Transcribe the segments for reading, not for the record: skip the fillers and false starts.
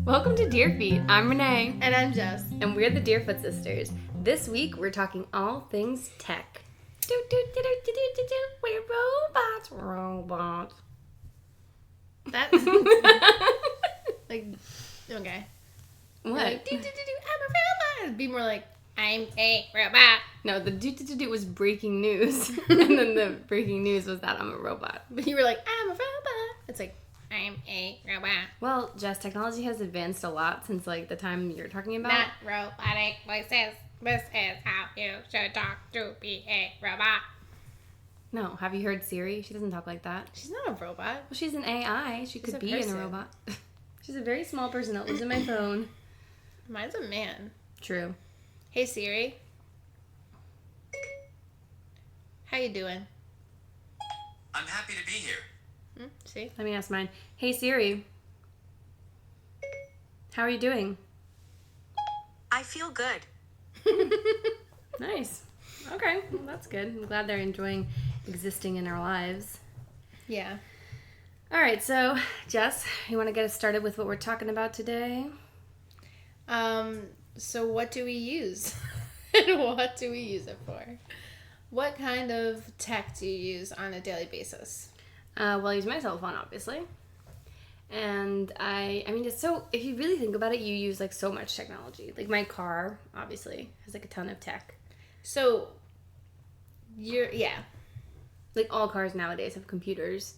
Welcome to Deer Feet. I'm Renee. And I'm Jess. And we're the Deerfoot Sisters. This week, we're talking all things tech. We're robots. That's like, okay. What? Like, I'm a robot. It'd be more like, I'm a robot. No, the do was breaking news. And then the breaking news was that I'm a robot. But you were like, I'm a robot. It's like, I'm a robot. Well, Jess, technology has advanced a lot since, like, the time you're talking about. Not robotic voices. This is how you should talk to be a robot. No, have you heard Siri? She doesn't talk like that. She's not a robot. Well, she's an AI. She could be in a robot. She's a very small person that lives in my phone. Mine's a man. True. Hey, Siri. How you doing? I'm happy to be here. See? Let me ask mine. Hey, Siri. How are you doing? I feel good. Nice. Okay, well, that's good. I'm glad they're enjoying existing in our lives. Yeah. All right, so, Jess, you want to get us started with what we're talking about today? So what do we use? And what do we use it for? What kind of tech do you use on a daily basis? Well, I use my cell phone, obviously. And I mean, it's so, if you really think about it, you use, like, so much technology. Like, my car, obviously, has, like, a ton of tech. So, Like, all cars nowadays have computers.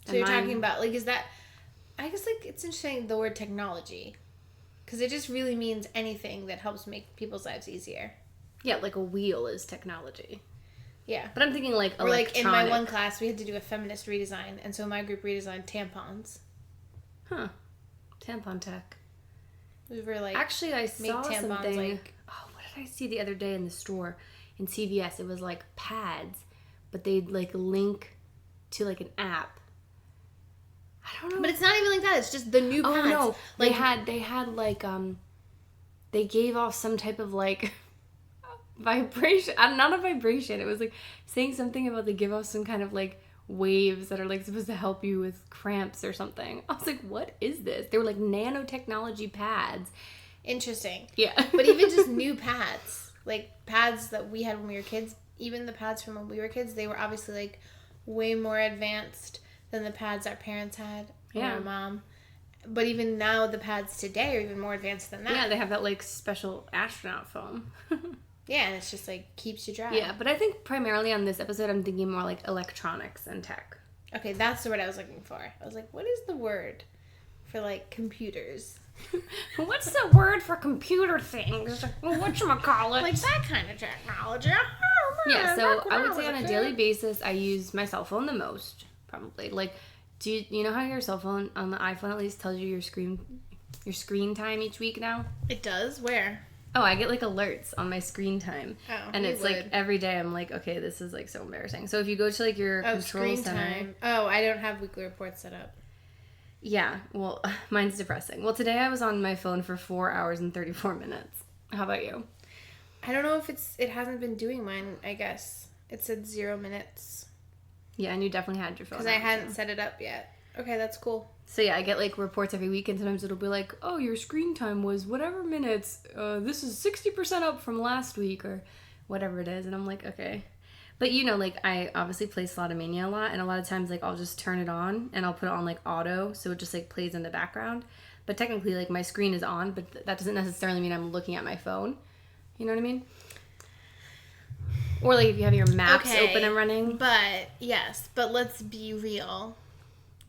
So you're talking about, like, is that, I guess, like, it's interesting, the word technology. Because it just really means anything that helps make people's lives easier. Yeah, like, a wheel is technology. Yeah. But I'm thinking, like, Or, electronic. like, in my one class, we had to do a feminist redesign, and so my group redesigned tampons. Huh. Tampon tech. We were, like, Actually, I saw tampons, something. like... Oh, what did I see the other day in the store? In CVS, it was, like, pads, but they'd, like, link to, like, an app. I don't know. But it's not even like that. It's just the new pads. Oh, no. Like, they had, like, they gave off some type of, like... vibration. Not a vibration. It was like saying something about they give off some kind of like waves that are like supposed to help you with cramps or something. I was like, what is this? They were like nanotechnology pads. Interesting. Yeah. But even just new pads, like pads that we had when we were kids, even the pads from when we were kids, they were obviously like way more advanced than the pads our parents had or our mom. But even now, the pads today are even more advanced than that. Yeah, they have that like special astronaut foam. Yeah, and it's just, like, keeps you dry. Yeah, but I think primarily on this episode, I'm thinking more, like, electronics and tech. Okay, that's the word I was looking for. I was like, what is the word for, like, computers? What's the word for computer things? Whatchamacallit? Like, that kind of technology. Yeah, so I would say on a daily basis, I use my cell phone the most, probably. Like, do you know how your cell phone, on the iPhone at least, tells you your screen time each week now? It does? Where? Oh, I get, like, alerts on my screen time. Oh, and it's, like, every day I'm like, okay, this is, like, so embarrassing. So if you go to, like, your control screen center... time. Oh, I don't have weekly reports set up. Yeah, well, mine's depressing. Well, today I was on my phone for 4 hours and 34 minutes. How about you? I don't know if it hasn't been doing mine, I guess. It said 0 minutes. Yeah, and you definitely had your phone. Because I hadn't set it up yet. Okay, that's cool. So yeah, I get like reports every week, and sometimes it'll be like, oh, your screen time was whatever minutes. This is 60% up from last week, or whatever it is. And I'm like, okay. But you know, like I obviously play Slotomania a lot, and a lot of times like I'll just turn it on, and I'll put it on like auto, so it just like plays in the background. But technically, like my screen is on, but that doesn't necessarily mean I'm looking at my phone. You know what I mean? Or like if you have your maps open and running. But yes, but let's be real.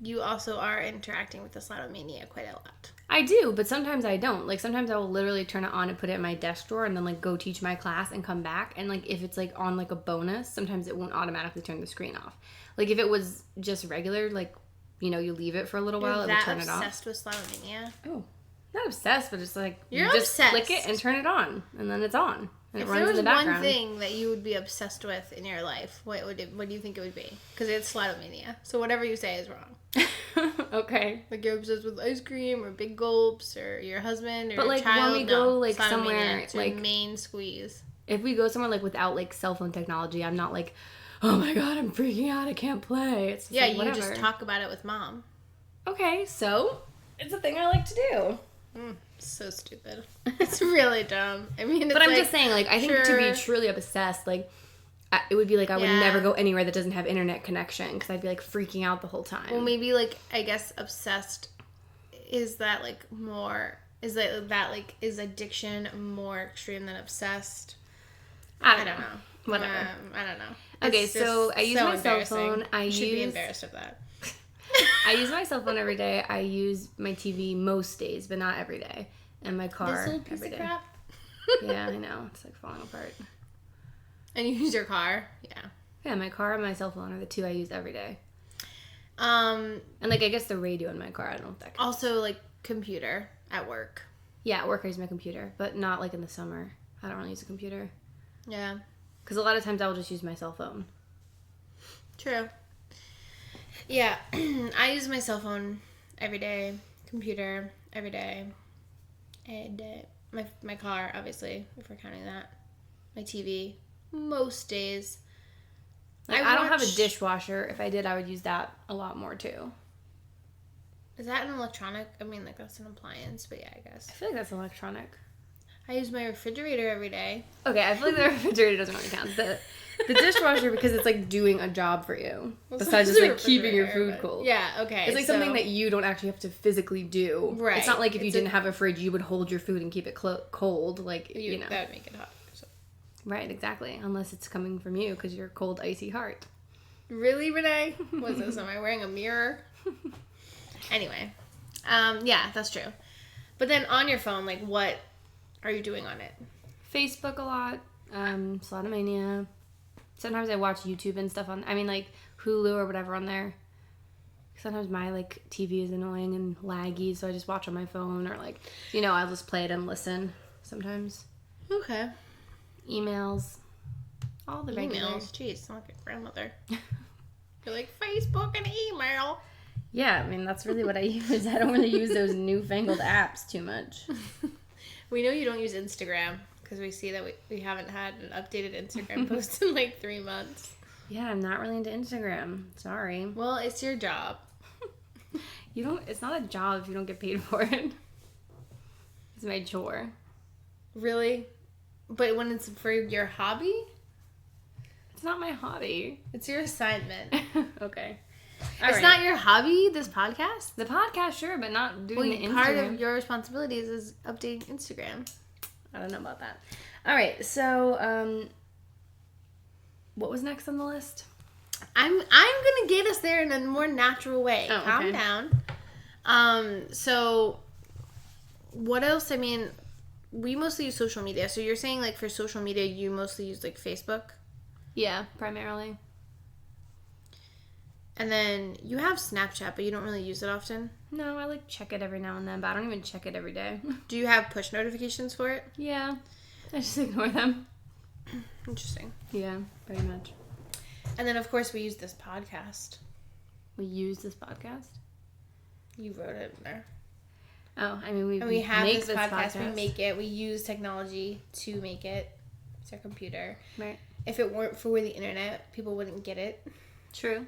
You also are interacting with the Slotomania quite a lot. I do, but sometimes I don't. Like, sometimes I will literally turn it on and put it in my desk drawer and then, like, go teach my class and come back. And, like, if it's, like, on, like, a bonus, sometimes it won't automatically turn the screen off. Like, if it was just regular, like, you know, you leave it for a little while, it will turn it off. You're obsessed with Slotomania? Oh. Not obsessed, but it's like, You're you just obsessed. click it and turn it on. And then it's on. And if it runs there was in the background. one thing that you would be obsessed with in your life, what do you think it would be? Because it's Slotomania. So whatever you say is wrong. Okay. Like you're obsessed with ice cream or big gulps or your husband or but your like child. when we go like Slotomania, somewhere it's your like main squeeze. If we go somewhere like without like cell phone technology, I'm not like, oh my god, I'm freaking out, I can't play. It's just Yeah, like, you whatever. just talk about it with mom. Okay, so it's a thing I like to do. So stupid. It's really dumb. I mean, it's but I'm like, just saying, like, I think to be truly obsessed, like, it would be like I would never go anywhere that doesn't have internet connection because I'd be like freaking out the whole time. Well, maybe like I guess obsessed is that like more is that is addiction more extreme than obsessed? I don't know. Whatever. I don't know. Okay, so I use my cell phone. You should be embarrassed of that. I use my cell phone every day. I use my TV most days, but not every day. And my car This little piece every of day. crap. Yeah, I know. It's like falling apart. And you use your car? Yeah. Yeah, my car and my cell phone are the two I use every day. And like I guess the radio in my car, I don't know if that counts. also like computer at work. Yeah, at work I use my computer, but not like in the summer. I don't really use a computer. Yeah. Because a lot of times I will just use my cell phone. True. Yeah, I use my cell phone every day, computer every day, and my car, obviously, if we're counting that, my TV, most days. Like, I don't have a dishwasher. If I did, I would use that a lot more too. Is that an electronic? I mean, like, that's an appliance, but yeah, I guess. I feel like that's electronic. I use my refrigerator every day. Okay, I feel like the refrigerator doesn't really count. The dishwasher, because it's like doing a job for you. Besides just like keeping your food cold. Yeah, okay. It's like something that you don't actually have to physically do. Right. It's not like if you didn't have a fridge, you would hold your food and keep it cold. Like, you know. That would make it hot. So. Right, exactly. Unless it's coming from you because you're cold, icy heart. Really, Renee? What's this? Am I wearing a mirror? Anyway. Yeah, that's true. But then on your phone, like, what are you doing on it? Facebook a lot. Slotomania. Sometimes I watch YouTube and stuff on, like Hulu or whatever on there. Sometimes my like TV is annoying and laggy, so I just watch on my phone or like, I'll just play it and listen sometimes. Okay. Emails. All the regular. Emails? Jeez, I'm like a grandmother. You're like, Facebook and email. Yeah, I mean, that's really what I use. I don't really use those newfangled apps too much. We know you don't use Instagram. Because we see that we haven't had an updated Instagram post in like 3 months. Yeah, I'm not really into Instagram. Sorry. Well, it's your job. It's not a job if you don't get paid for it. It's my chore. Really? But when it's for your hobby? It's not my hobby. It's your assignment. Okay. It's not your hobby, this podcast? The podcast, sure, but not doing the Instagram. Part of your responsibilities is updating Instagram. I don't know about that. All right, so what was next on the list? I'm gonna get us there in a more natural way. Oh, Calm okay. down. So what else? I mean, we mostly use social media. So you're saying like for social media, you mostly use like Facebook? Yeah, primarily. And then you have Snapchat, but you don't really use it often? No, I like check it every now and then, but I don't even check it every day. Do you have push notifications for it? Yeah, I just ignore them. Interesting. Yeah, pretty much. And then, of course, we use this podcast. We use this podcast? You wrote it in there. Oh, I mean, we have this podcast. We make it. We use technology to make it. It's our computer. Right. If it weren't for the internet, people wouldn't get it. True.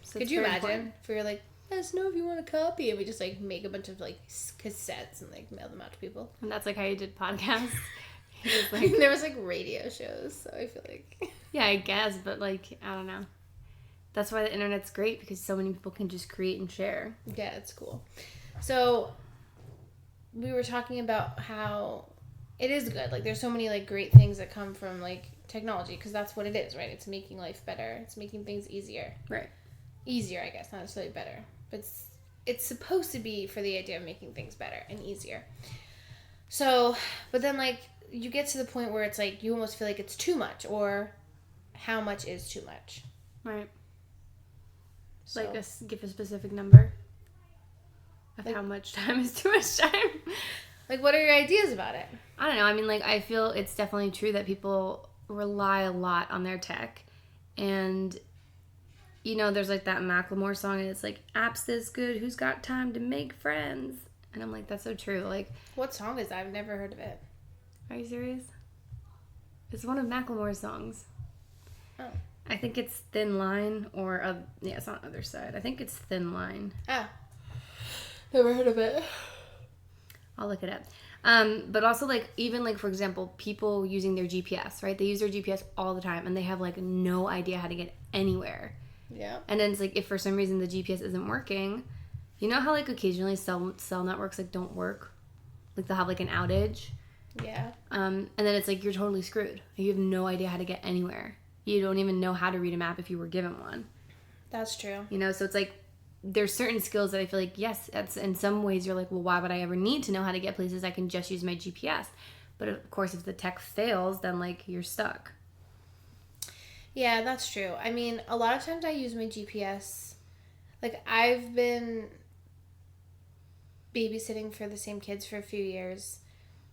So could you imagine if we were like, let us know if you want a copy, and we just like make a bunch of like cassettes and like mail them out to people? And that's like how you did podcasts? Like, there was like radio shows, so I feel like yeah, I guess, but like I don't know. That's why the internet's great because so many people can just create and share. Yeah, it's cool. So we were talking about how it is good. Like there's so many like great things that come from like technology because that's what it is, right? It's making life better. It's making things easier. Right. Easier, I guess, not necessarily better, but it's supposed to be for the idea of making things better and easier. So, but then like you get to the point where it's like you almost feel like it's too much, or how much is too much? Right. So, like give a specific number of like, how much time is too much time. Like, what are your ideas about it? I don't know. I mean, like I feel it's definitely true that people rely a lot on their tech, and there's like that Macklemore song, and it's like, apps this good, who's got time to make friends? And I'm like, that's so true. Like, what song is that? I've never heard of it. Are you serious? It's one of Macklemore's songs. Oh. I think it's Thin Line, or it's on Other Side. I think it's Thin Line. Ah. Never heard of it. I'll look it up. But also, like, even, like, for example, people using their GPS, right? They use their GPS all the time, and they have, like, no idea how to get anywhere. Yeah. And then it's, like, if for some reason the GPS isn't working, you know how, like, occasionally cell networks, like, don't work? Like, they'll have, like, an outage? Yeah. And then it's, like, you're totally screwed. You have no idea how to get anywhere. You don't even know how to read a map if you were given one. That's true. You know, so it's, like, there's certain skills that I feel like, yes, that's in some ways you're like, well, why would I ever need to know how to get places? I can just use my GPS. But of course, if the tech fails, then like you're stuck. Yeah, that's true. I mean, a lot of times I use my GPS. Like, I've been babysitting for the same kids for a few years,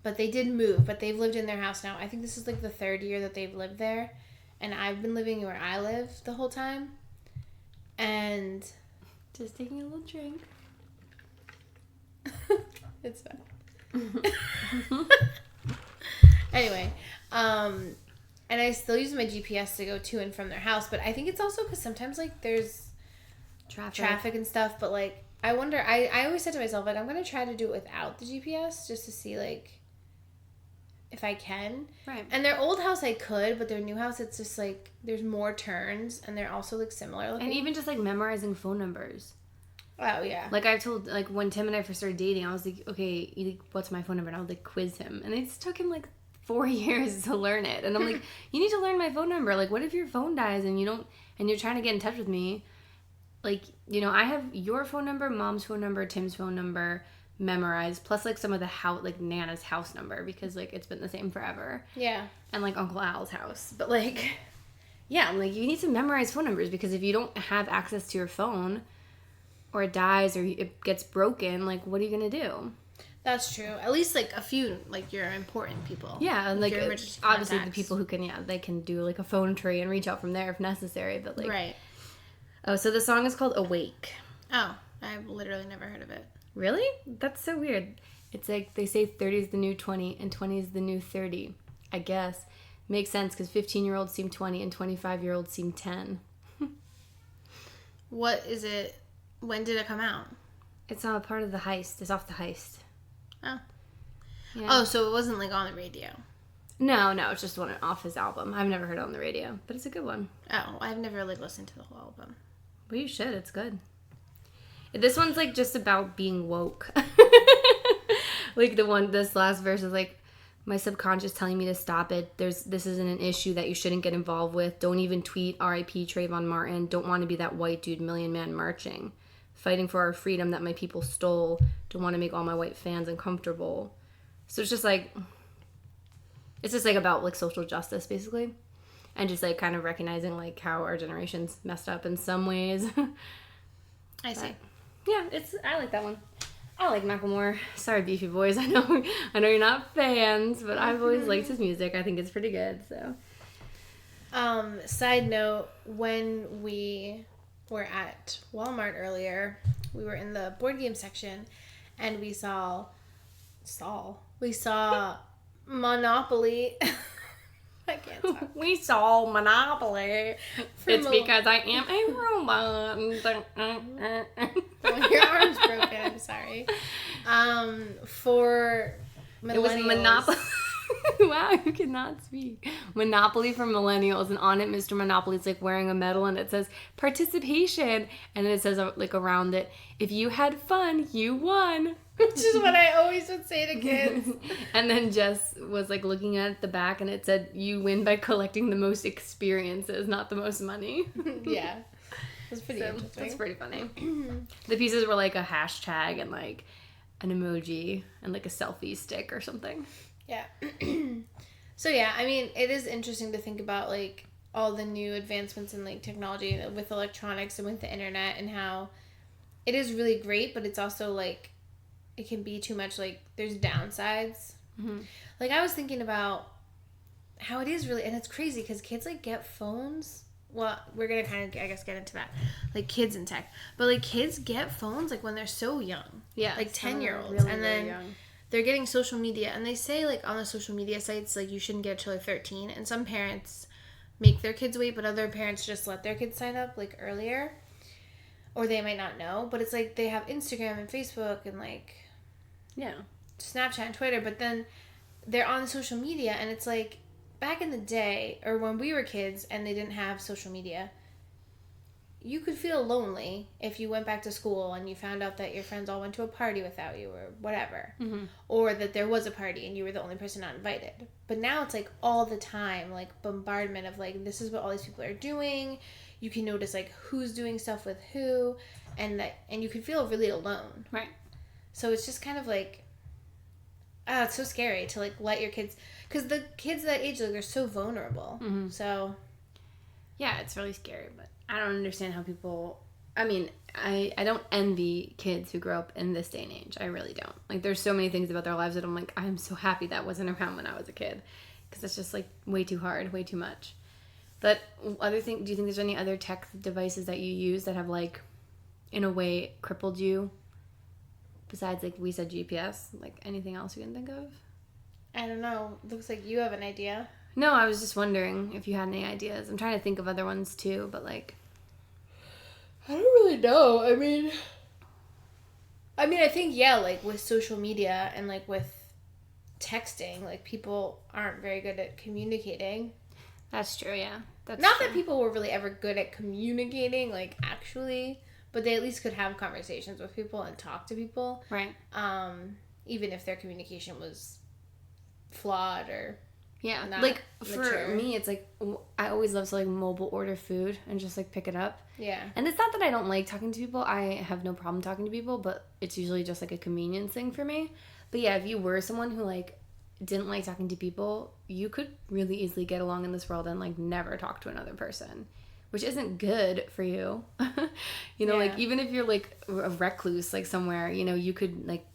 but they did move, but they've lived in their house now. I think this is like the 3rd year that they've lived there, and I've been living where I live the whole time. And just taking a little drink. It's fine. Anyway, and I still use my GPS to go to and from their house, but I think it's also because sometimes, like, there's traffic and stuff, but, like, I wonder, I always said to myself, like, I'm going to try to do it without the GPS just to see, like, if I can. Right. And their old house I could, but their new house, it's just, like, there's more turns, and they're also, like, similar looking. And even just, like, memorizing phone numbers. Oh, yeah. Like, I told, like, when Tim and I first started dating, I was like, okay, what's my phone number? And I would, like, quiz him. And it just took him, like, 4 years to learn it. And I'm like, you need to learn my phone number. Like, what if your phone dies and you're trying to get in touch with me? Like, you know, I have your phone number, Mom's phone number, Tim's phone number memorized, plus, like, some of the house, like, Nana's house number, because, like, it's been the same forever. Yeah. And, like, Uncle Al's house. But, like, yeah, I'm like, you need to memorize phone numbers, because if you don't have access to your phone, or it dies, or it gets broken, like, what are you gonna do? That's true. At least, like, a few, like, your important people. Yeah, and, like, emergency obviously contacts. the people who can, yeah, they can do, like, a phone tree and reach out from there if necessary, but, like... Right. Oh, so the song is called Awake. Oh, I've literally never heard of it. Really? That's so weird. It's like, they say 30 is the new 20, and 20 is the new 30. I guess. Makes sense, because 15-year-olds seem 20, and 25-year-olds seem 10. What is it? When did it come out? It's not a part of the heist. It's off the heist. Oh. Yeah. Oh, so it wasn't, like, on the radio. No, it's just one off his album. I've never heard it on the radio, but it's a good one. Oh, I've never, like, listened to the whole album. Well, you should. It's good. This one's, like, just about being woke. Like, this last verse is, like, my subconscious telling me to stop it. This isn't an issue that you shouldn't get involved with. Don't even tweet R.I.P. Trayvon Martin. Don't want to be that white dude, million man marching. Fighting for our freedom that my people stole. Don't want to make all my white fans uncomfortable. So it's just, like... It's just, like, about, like, social justice, basically. And just, like, kind of recognizing, like, how our generation's messed up in some ways. I see. Yeah, I like that one. I like Macklemore. Sorry, Beefy Boys. I know you're not fans, but I've always liked his music. I think it's pretty good, so. Side note, when we were at Walmart earlier, we were in the board game section, and we saw Monopoly. I can't talk. We saw Monopoly. It's because I am a robot. Your arm's broken. I'm sorry. For millennials. It was Monopoly. Wow, you cannot speak. Monopoly for millennials, and on it, Mr. Monopoly's like wearing a medal, and it says participation, and it says like around it, if you had fun, you won. Which is what I always would say to kids. And then Jess was like looking at the back, and it said, you win by collecting the most experiences, not the most money. Yeah. That's pretty interesting. That's pretty funny. The pieces were like a hashtag and like an emoji and like a selfie stick or something. Yeah. So yeah, I mean, it is interesting to think about like all the new advancements in like technology with electronics and with the internet, and how it is really great, but it's also like it can be too much. Like there's downsides. Mm-hmm. Like I was thinking about how it is really, and it's crazy because kids like get phones. Well, we're gonna kind of, I guess, get into that, like kids and tech. But like kids get phones like when they're so young. Yeah, like 10-year-olds, really, and then really young. They're getting social media, and they say like on the social media sites like you shouldn't get it till they're 13. And some parents make their kids wait, but other parents just let their kids sign up like earlier, or they might not know. But it's like they have Instagram and Facebook and like, yeah, Snapchat and Twitter, but then they're on social media, and it's like back in the day, or when we were kids and they didn't have social media, you could feel lonely if you went back to school and you found out that your friends all went to a party without you or whatever. Mm-hmm. Or that there was a party and you were the only person not invited. But now it's like all the time, like bombardment of like, this is what all these people are doing. You can notice like who's doing stuff with who, and you can feel really alone. Right. So it's just kind of like, it's so scary to like let your kids, because the kids that age, like, are so vulnerable. Mm-hmm. So yeah, it's really scary, but I don't understand how people, I mean, I don't envy kids who grow up in this day and age. I really don't. Like, there's so many things about their lives that I'm like, I'm so happy that wasn't around when I was a kid. Because it's just, like, way too hard, way too much. But do you think there's any other tech devices that you use that have, like, in a way, crippled you? Besides, like, we said GPS. Like, anything else you can think of? I don't know. Looks like you have an idea. No, I was just wondering if you had any ideas. I'm trying to think of other ones too, but like, I don't really know. I mean, I think, yeah, like with social media and like with texting, like people aren't very good at communicating. That's true, yeah. That's not true. that people were really ever good at communicating, like actually, but they at least could have conversations with people and talk to people. Right. Even if their communication was flawed or yeah, not like mature. For me, it's like I always love to like mobile order food and just like pick it up. Yeah. And it's not that I don't like talking to people. I have no problem talking to people, but it's usually just like a convenience thing for me. But yeah, if you were someone who like didn't like talking to people, you could really easily get along in this world and like never talk to another person, which isn't good for you. You know, like even if you're like a recluse like somewhere, you know, you could like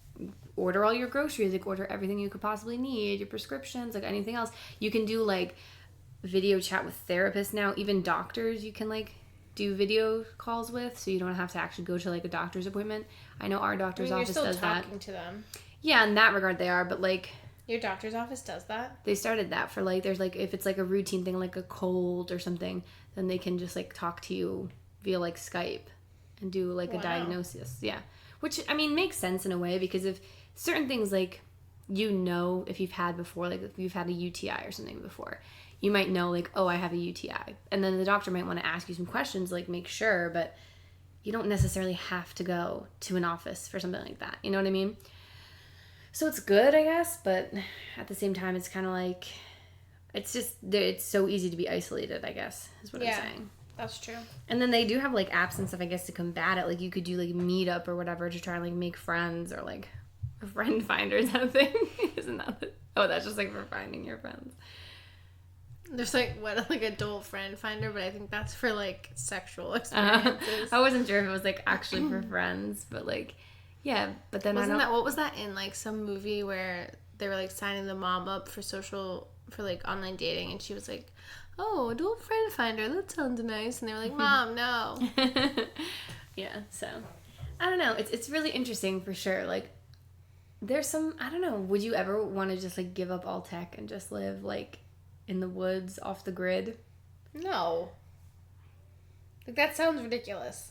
order all your groceries, like order everything you could possibly need, your prescriptions, like anything else. You can do like video chat with therapists now. Even doctors you can like do video calls with, so you don't have to actually go to like a doctor's appointment. I know our doctor's office does that. You're still talking to them. Yeah, in that regard they are, but like your doctor's office does that? They started that for like, there's like, if it's like a routine thing like a cold or something, then they can just like talk to you via like Skype and do like a diagnosis. Yeah. Which, I mean, makes sense in a way, because if certain things, like, you know, if you've had before, like, if you've had a UTI or something before, you might know, like, oh, I have a UTI. And then the doctor might want to ask you some questions, like, make sure, but you don't necessarily have to go to an office for something like that. You know what I mean? So it's good, I guess, but at the same time, it's kind of like, it's just, it's so easy to be isolated, I guess, is what I'm saying. That's true. And then they do have, like, apps and stuff, I guess, to combat it. Like, you could do, like, Meetup or whatever to try and, like, make friends, or, like, a friend finder. Is that a thing? Isn't that oh, that's just, like, for finding your friends. There's, like, adult friend finder, but I think that's for, like, sexual experiences. I wasn't sure if it was, like, actually for friends, but, like, yeah. But then what was that in, like, some movie where they were, like, signing the mom up for like, online dating, and she was, like, oh, adult friend finder, that sounds nice. And they were like, Mom, no. Yeah, so I don't know. It's really interesting for sure. Like, there's some, I don't know, would you ever want to just like give up all tech and just live like in the woods off the grid? No. Like, that sounds ridiculous.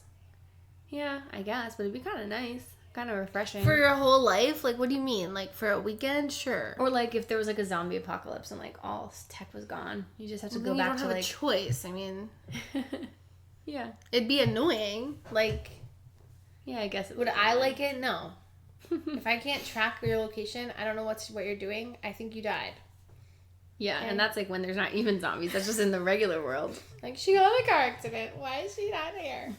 Yeah, I guess, but it'd be kind of nice. Kind of refreshing. For your whole life? Like, what do you mean? Like, for a weekend? Sure. Or, like, if there was, like, a zombie apocalypse and, like, all tech was gone. You just have to go back to, like... You don't have a choice. I mean... Yeah. It'd be annoying. Like... Yeah, I guess it would. Would I like it? No. If I can't track your location, I don't know what you're doing, I think you died. Yeah, and that's, like, when there's not even zombies. That's just in the regular world. Like, she got in a car accident. Why is she not here?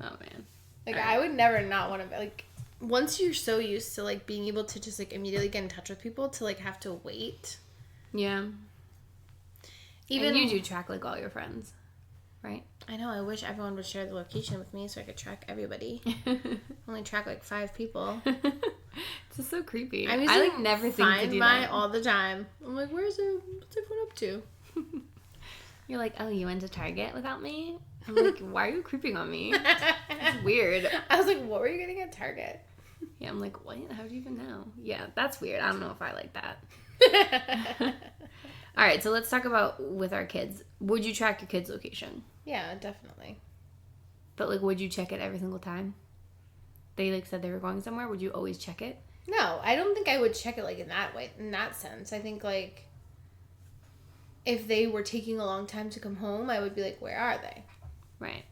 Oh, man. Like, I would never not want to, like, once you're so used to, like, being able to just, like, immediately get in touch with people to, like, have to wait. Yeah. Even you do track, like, all your friends, right? I know. I wish everyone would share the location with me so I could track everybody. Only track, like, 5 people. It's just so creepy. I like, never think to do that. all the time. I'm like, what's everyone up to? You're like, oh, you went to Target without me? I'm like, why are you creeping on me? It's weird. I was like, what were you getting at Target? Yeah, I'm like, what? How do you even know? Yeah, that's weird. I don't know if I like that. All right, so let's talk about with our kids. Would you track your kids' location? Yeah, definitely. But, like, would you check it every single time? They, like, said they were going somewhere. Would you always check it? No, I don't think I would check it, like, in that way, in that sense. I think, like, if they were taking a long time to come home, I would be like, where are they? Right.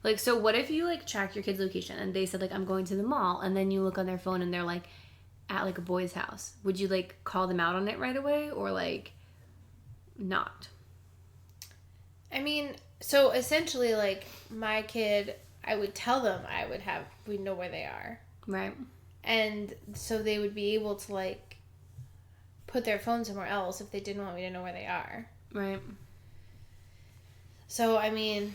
Like, so what if you, like, track your kid's location and they said, like, I'm going to the mall, and then you look on their phone and they're, like, at, like, a boy's house? Would you, like, call them out on it right away or, like, not? I mean, so essentially, like, my kid, I would tell them we'd know where they are. Right. And so they would be able to, like, put their phone somewhere else if they didn't want me to know where they are. Right. So, I mean,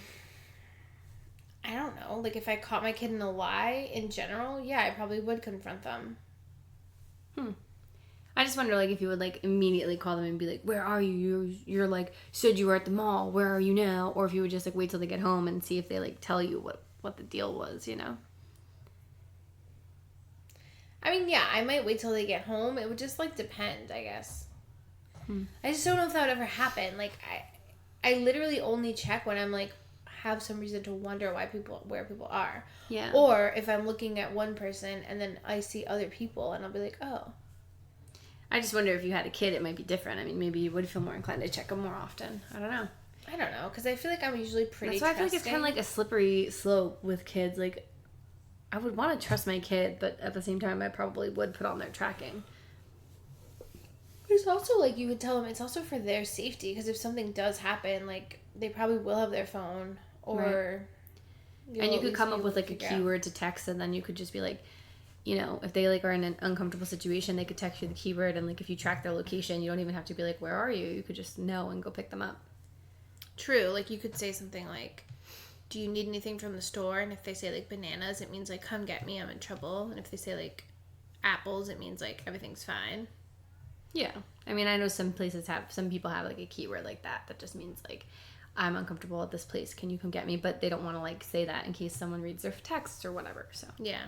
I don't know. Like, if I caught my kid in a lie in general, yeah, I probably would confront them. I just wonder, like, if you would, like, immediately call them and be like, where are you? You're like, said you were at the mall. Where are you now? Or if you would just, like, wait till they get home and see if they, like, tell you what the deal was, you know? I mean, yeah, I might wait till they get home. It would just, like, depend, I guess. I just don't know if that would ever happen. Like, I literally only check when I'm, like, have some reason to wonder where people are. Yeah. Or if I'm looking at one person and then I see other people and I'll be like, oh. I just wonder if you had a kid, it might be different. I mean, maybe you would feel more inclined to check them more often. I don't know. I don't know, because I feel like I'm usually pretty That's why I trusting. feel like it's kind of like a slippery slope with kids. Like, I would want to trust my kid, but at the same time, I probably would put on their tracking. It's also, like, you would tell them it's also for their safety, because if something does happen, like, they probably will have their phone, or... Right. And you could come up with, like, a keyword to text, and then you could just be like, you know, if they, like, are in an uncomfortable situation, they could text you the keyword, and, like, if you track their location, you don't even have to be like, where are you? You could just know and go pick them up. True. Like, you could say something like, do you need anything from the store? And if they say, like, bananas, it means, like, come get me, I'm in trouble. And if they say, like, apples, it means, like, everything's fine. Yeah. I mean, I know some people have, like, a keyword like that just means, like, I'm uncomfortable at this place. Can you come get me? But they don't want to, like, say that in case someone reads their texts or whatever, so. Yeah.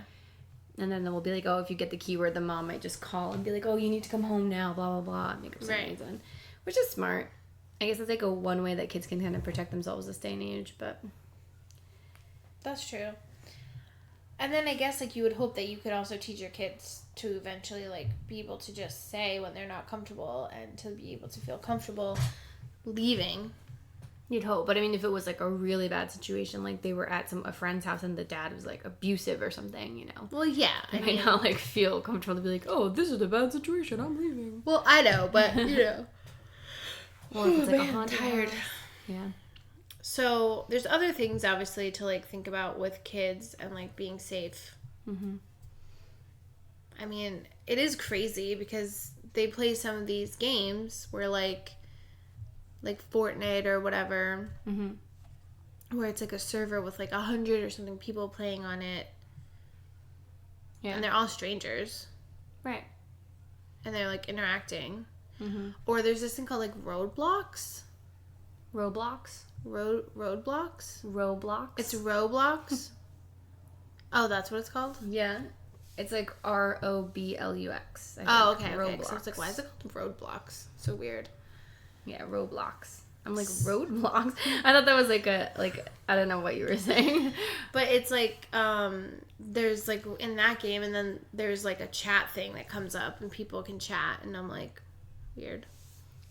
And then we'll be like, oh, if you get the keyword, the mom might just call and be like, oh, you need to come home now, blah, blah, blah, and make up some reason. Which is smart. I guess it's, like, a one way that kids can kind of protect themselves this day and age, but... That's true. And then I guess, like, you would hope that you could also teach your kids to eventually, like, be able to just say when they're not comfortable and to be able to feel comfortable leaving. You'd hope. But, I mean, if it was, like, a really bad situation, like, they were at a friend's house and the dad was, like, abusive or something, you know? Well, yeah. I might not, like, feel comfortable to be like, oh, this is a bad situation, I'm leaving. Well, I know, but, you know. Or if it's, like, man, a haunted tired. house. Yeah. So, there's other things, obviously, to, like, think about with kids and, like, being safe. Mm-hmm. I mean, it is crazy because they play some of these games where, like Fortnite or whatever, where it's, like, a server with, like, 100 or something people playing on it. Yeah. And they're all strangers. Right. And they're, like, interacting. Mm-hmm. Or there's this thing called, like, Roblox. Roadblocks? Roadblocks? Roblox? It's Roblox? Oh, that's what it's called? Yeah. It's like Roblux. Oh, okay. Roblox. So it's like, why is it called Roadblocks? So weird. Yeah, Roblox. I'm like, roadblocks? I thought that was like I don't know what you were saying. But it's like, there's like, in that game, and then there's like a chat thing that comes up, and people can chat, and I'm like, weird.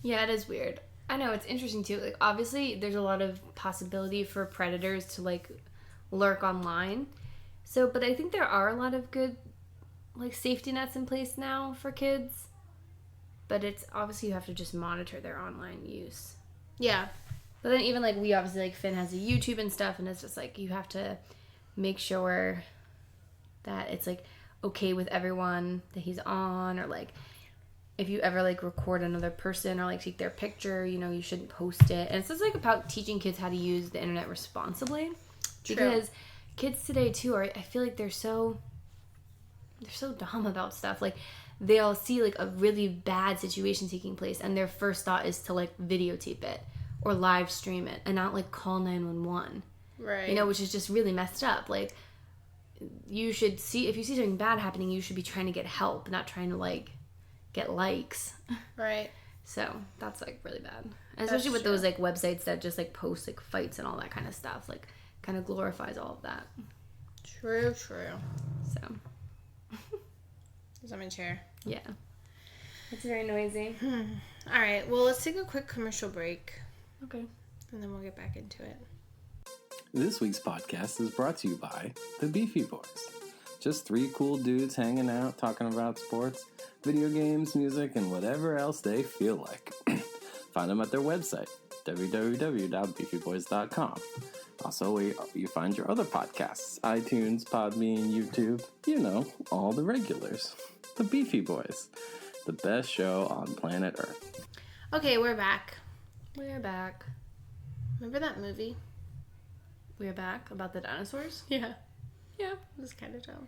Yeah, it is weird. I know, it's interesting too. Like, obviously, there's a lot of possibility for predators to, like, lurk online. So, but I think there are a lot of good, like, safety nets in place now for kids. But it's, obviously, you have to just monitor their online use. Yeah. But then even, like, we obviously, like, Finn has a YouTube and stuff, and it's just, like, you have to make sure that it's, like, okay with everyone that he's on, or, like, if you ever, like, record another person or, like, take their picture, you know, you shouldn't post it. And it's just, like, about teaching kids how to use the internet responsibly. True. Because kids today, too, I feel like they're so dumb about stuff. Like, they'll see, like, a really bad situation taking place, and their first thought is to, like, videotape it or live stream it and not, like, call 911. Right. You know, which is just really messed up. Like, you should see, if you see something bad happening, you should be trying to get help, not trying to, like, get likes. Right. So that's, like, really bad. And especially with those, like, websites that just, like, post, like, fights and all that kind of stuff. Like, kind of glorifies all of that. True. So. Because I'm in chair. Yeah. It's very noisy. All right. Well, let's take a quick commercial break. Okay. And then we'll get back into it. This week's podcast is brought to you by the Beefy Boys. Just three cool dudes hanging out, talking about sports, video games, music, and whatever else they feel like. Find them at their website, www.beefyboys.com. Also, where you find your other podcasts, iTunes, Podbean, YouTube, you know, all the regulars. The Beefy Boys, the best show on planet Earth. Okay, we're back. We're back. Remember that movie? We're back about the dinosaurs? Yeah. Yeah. It was kind of dumb.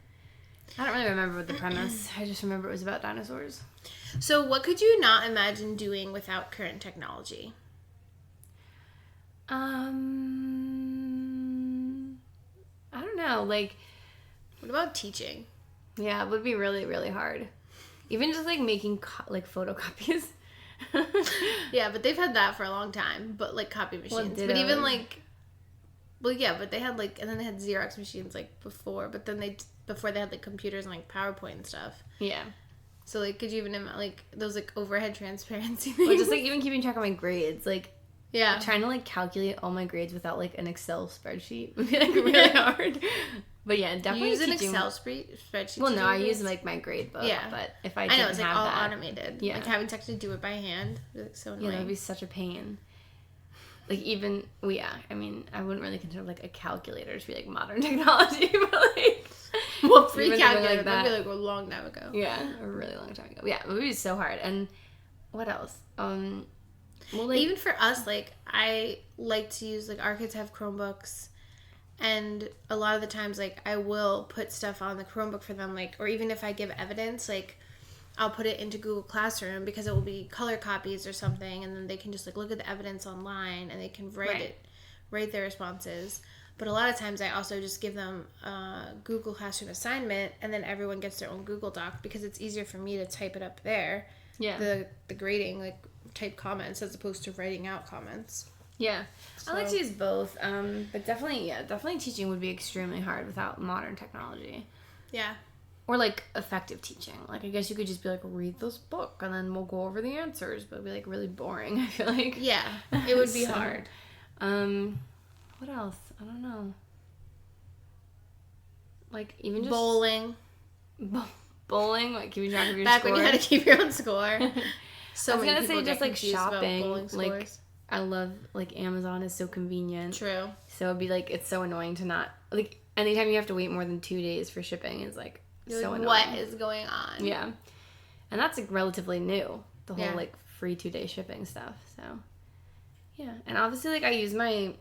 I don't really remember the premise. I just remember it was about dinosaurs. So what could you not imagine doing without current technology? I don't know. Like, What about teaching? yeah, it would be really, really hard. Even just, like, making, photocopies. Yeah, but they've had that for a long time. But, like, copy machines. But even, like... Well, yeah, but they had, like... And then they had Xerox machines, like, before. But then before they had, like, computers and, like, PowerPoint and stuff. Yeah. So, like, could you even... Like, those, like, overhead transparency things? Or just, like, even keeping track of my grades. Like... Yeah. Trying to, like, calculate all my grades without, like, an Excel spreadsheet would be, like, really hard. But, yeah, definitely You use an teaching... Excel spreadsheet? Well, no, I use use, like, my grade book. Yeah. But if I I didn't know, it's, like, have all that... automated. Yeah. Like, having to actually do it by hand. It's, like, so annoying. Yeah, that would be such a pain. Like, even... Well, yeah, I mean, I wouldn't really consider, like, a calculator to be, like, modern technology, but, like... Well, pre-calculator, like that'd be, like, a long time ago. Yeah, a really long time ago. Yeah, it would be so hard. And what else? Well, like... Even for us, like, I like to use, like, our kids have Chromebooks, and a lot of the times, like, I will put stuff on the Chromebook for them, like, or even if I give evidence, like, I'll put it into Google Classroom because it will be color copies or something, and then they can just, like, look at the evidence online, and they can write their responses. But a lot of times I also just give them a Google Classroom assignment, and then everyone gets their own Google Doc because it's easier for me to type it up there. Yeah. The grading, like, type comments as opposed to writing out comments. Yeah. So. I like to use both. But definitely teaching would be extremely hard without modern technology. Yeah. Or, like, effective teaching. Like, I guess you could just be like, read this book, and then we'll go over the answers. But it'd be, like, really boring, I feel like. Yeah. It would be hard. What else? I don't know. Like, even just... Bowling. Bowling? Like, keeping track of your Back score? when you had to keep your own score. So I was gonna say get just, like, confused about shopping. bowling Like, scores. I love, like, Amazon is so convenient. True. So it'd be, like, it's so annoying to not... Like, anytime you have to wait more than 2 days for shipping is, like, You're so like, annoying. what is going on? Yeah. And that's, like, relatively new. The whole, Yeah. like, free 2-day shipping stuff. So, yeah. And obviously, like, I use my...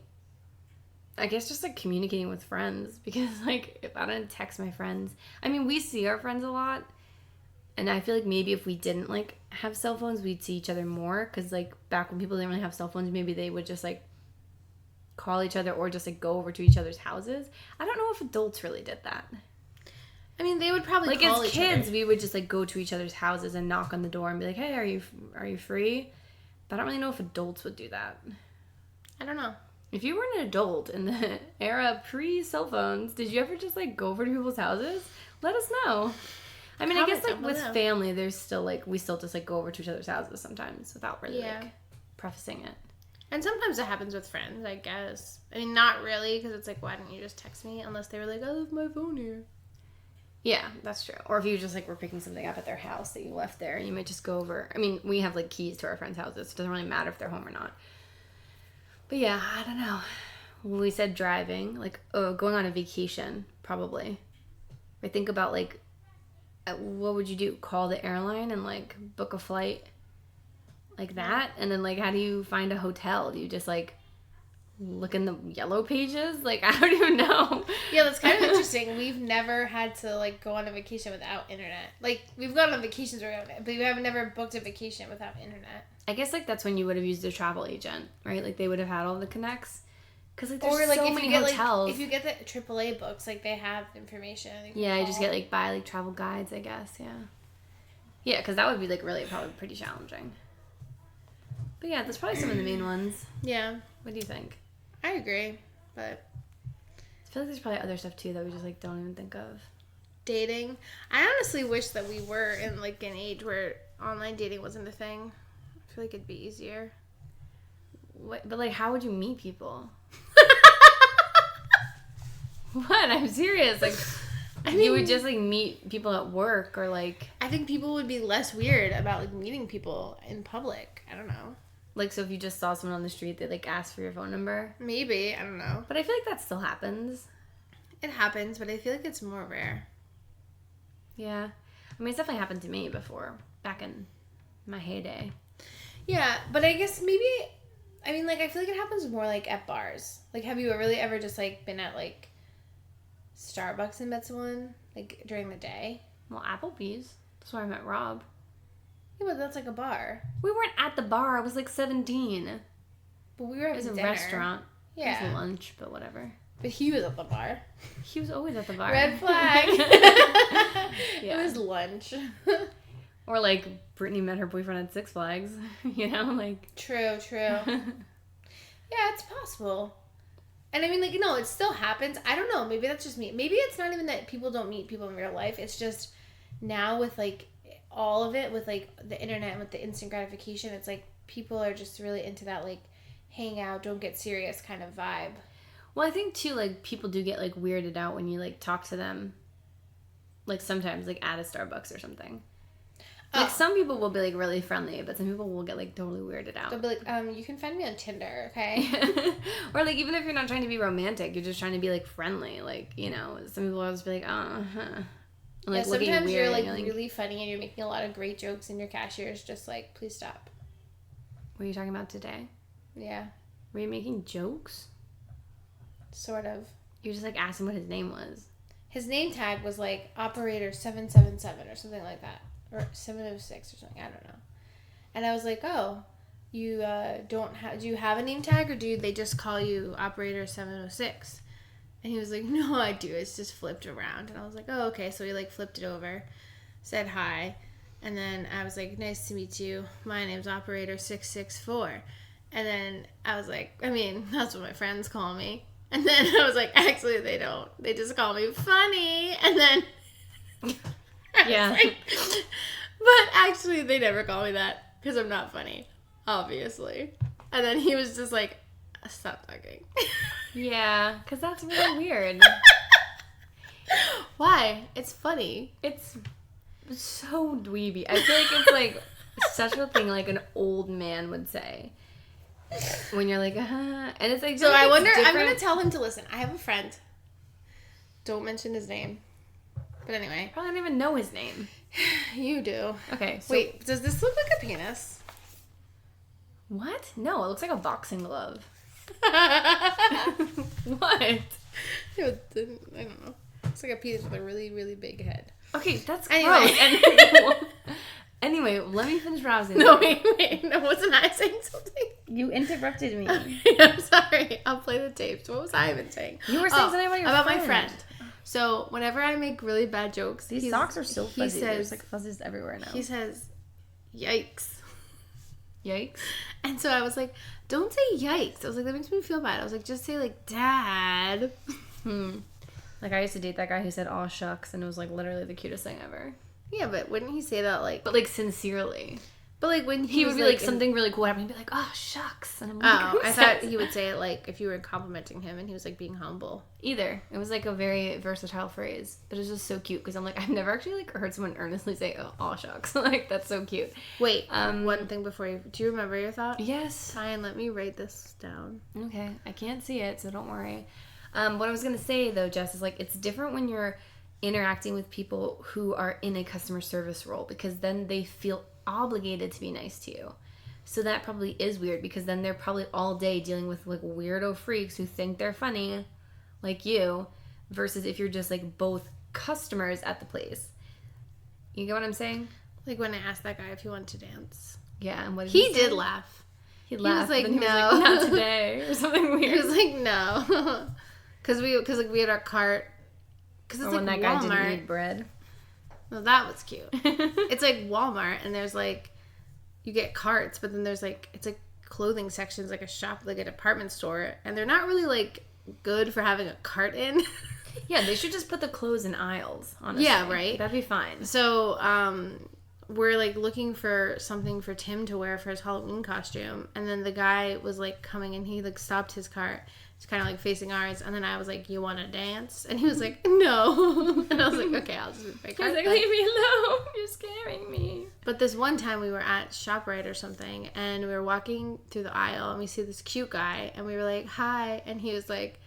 I guess just, like, communicating with friends. Because, like, if I don't text my friends... I mean, we see our friends a lot. And I feel like maybe if we didn't, like, have cell phones, we'd see each other more. Because, like, back when people didn't really have cell phones, maybe they would just, like, call each other or just, like, go over to each other's houses. I don't know if adults really did that. I mean, they would probably Like, call as each kids, other. we would just, like, go to each other's houses and knock on the door and be like, hey, are you free? But I don't really know if adults would do that. I don't know. If you were an adult in the era pre-cell phones, did you ever just, like, go over to people's houses? Let us know. I mean, I guess, like, with family, there's still, like, we still just, like, go over to each other's houses sometimes without really, like, prefacing it. And sometimes it happens with friends, I guess. I mean, not really, because it's like, why didn't you just text me? Unless they were like, I left my phone here. Yeah, that's true. Or if you just, like, were picking something up at their house that you left there, you might just go over. I mean, we have, like, keys to our friends' houses. So it doesn't really matter if they're home or not. But, yeah, I don't know. When we said driving, like, going on a vacation, probably. I think about, like, what would you do? Call the airline and, like, book a flight like that? And then, like, how do you find a hotel? Do you just, like, look in the yellow pages? Like, I don't even know. Yeah, that's kind of interesting. We've never had to, like, go on a vacation without internet. Like, we've gone on vacations where we have it, but we have never booked a vacation without internet. I guess, like, that's when you would have used a travel agent, right? Like, they would have had all the connects. Because, like, there's Or, like, so if many you get, hotels. like, if you get the AAA books, like, they have information. Yeah, you just get, like, buy, like, travel guides, I guess, yeah. Yeah, because that would be, like, really probably pretty challenging. But, yeah, that's probably some of the main ones. Yeah. What do you think? I agree, but... I feel like there's probably other stuff, too, that we just, like, don't even think of. dating. I honestly wish that we were in like an age where online dating wasn't a thing. I feel like it'd be easier. What, but like, how would you meet people? What? I'm serious. Like, you would just like meet people at work or like. I think people would be less weird about like meeting people in public. I don't know. Like, so if you just saw someone on the street, they'd like ask for your phone number. Maybe, I don't know. But I feel like that still happens. It happens, but I feel like it's more rare. Yeah, I mean, it's definitely happened to me before, back in my heyday. Yeah, but I guess maybe. I mean, like, I feel like it happens more like at bars. Like, have you really ever just like been at like Starbucks and met someone, like, during the day? Well, Applebee's. That's where I met Rob. Yeah, but that's like a bar. We weren't at the bar. I was like 17. But we were It at was a dinner. restaurant. Yeah. It was lunch, but whatever. But he was at the bar. He was always at the bar. Red flag. Yeah. It was lunch. Or like Brittany met her boyfriend at Six Flags. You know, like. True. Yeah, it's possible. And I mean, like, no, it still happens. I don't know. Maybe that's just me. Maybe it's not even that people don't meet people in real life. It's just now with, like, all of it, with, like, the internet and with the instant gratification, it's like people are just really into that, like, hang out, don't get serious kind of vibe. Well, I think, too, like, people do get, like, weirded out when you, like, talk to them. Like, sometimes, like, at a Starbucks or something. Like, some people will be, like, really friendly, but some people will get, like, totally weirded out. They'll be like, you can find me on Tinder, okay? Or, like, even if you're not trying to be romantic, you're just trying to be, like, friendly. Like, you know, some people will just be like, And, like, yeah, looking sometimes weird, you're, like, and really funny and you're making a lot of great jokes and your cashier's just like, please stop. What are you talking about today? Yeah, Were you making jokes? sort of. You just, like, asked him what his name was. His name tag was, like, Operator 777 or something like that. Or 706 or something, I don't know. And I was like, oh, you do you have a name tag, or do they just call you Operator 706? And he was like, no, I do, it's just flipped around. And I was like, oh, okay. So he, like, flipped it over, said hi, and then I was like, nice to meet you, my name's Operator 664. And then I was like, I mean, that's what my friends call me. And then I was like, actually, they don't, they just call me Funny. And then Yeah. like, but actually, they never call me that because I'm not funny, obviously. And then he was just like, stop talking. Yeah, because that's really weird. Why? It's funny. It's so dweeby. I feel like it's, like, such a thing, like, an old man would say. When you're like, And it's like, So I wonder, I'm different. going to tell him to listen. I have a friend. Don't mention his name. But anyway. Probably don't even know his name. You do. Okay, so. Wait, does this look like a penis? What? No, it looks like a boxing glove. What? What? I don't know. It's like a penis with a really, really big head. Okay, that's Anyway. gross. Anyway, let me finish browsing. No, wait. No, wasn't I saying something? You interrupted me. I'm sorry. I'll play the tapes. What was I even saying? You were saying something about your my friend. So whenever I make really bad jokes, These socks are so fuzzy. He There's says, like fuzzies everywhere now. he says, "Yikes." Yikes. And so I was like, "Don't say yikes." I was like, that makes me feel bad. I was like, just say like, "Dad." Like, I used to date that guy who said, "Aw, shucks," and it was, like, literally the cutest thing ever. Yeah, but wouldn't he say that like? But, like, sincerely. But like when He was would be like, something really cool happened, he'd be like, "Oh, shucks." And I'm like, Oh, "Who I says thought he that?" would say it like if you were complimenting him and he was like being humble. Either. It was, like, a very versatile phrase. But it was just so cute because I'm like, I've never actually, like, heard someone earnestly say, "Oh, aw, shucks." Like, that's so cute. Wait, one thing before you, do you remember your thought? Yes. Fine, let me write this down. Okay, I can't see it, so don't worry. What I was going to say, though, Jess, is, like, it's different when you're interacting with people who are in a customer service role because then they feel obligated to be nice to you. So that probably is weird because then they're probably all day dealing with, like, weirdo freaks who think they're funny, like you, versus if you're just, like, both customers at the place. You get what I'm saying? Like when I asked that guy if he wanted to dance. Yeah, and what did He say? did laugh. He laughed, was like, but then he "No." was like, "Not today," or something He weird. was like, no. Because we had our cart. Because it's Or when like that guy Walmart. didn't eat bread. No, that was cute. It's like Walmart, and there's like, you get carts, but then there's like, it's like clothing sections, like a shop, like a department store, and they're not really like good for having a cart in. Yeah, they should just put the clothes in aisles, honestly. Yeah, right? That'd be fine. So, we're, like, looking for something for Tim to wear for his Halloween costume. And then the guy was, like, coming and he, like, stopped his cart. It's kind of, like, facing ours. And then I was like, you want to dance? And he was like, no. And I was like, okay, I'll just move my cart. He's like, leave me alone. You're scaring me. But this one time we were at ShopRite or something. And we were walking through the aisle. And we see this cute guy. And we were like, hi. And he was like,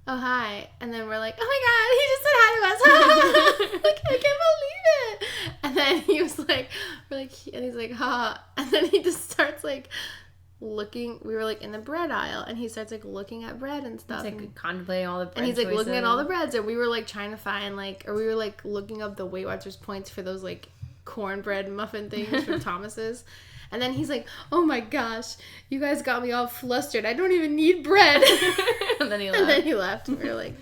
oh, hi. And then we're like, oh my God, he just said hi to us. Like, I can't believe it. And then he was like, and he's like, ha. And then he just starts like looking. We were like in the bread aisle. And he starts like looking at bread and stuff. He's like contemplating all the bread and he's like choices. looking at all the breads. And we were like trying to find like, or we were like looking up the Weight Watchers points for those like cornbread muffin things from Thomas's. And then he's like, oh my gosh, you guys got me all flustered. I don't even need bread. And then he left. And then he left. And we were like,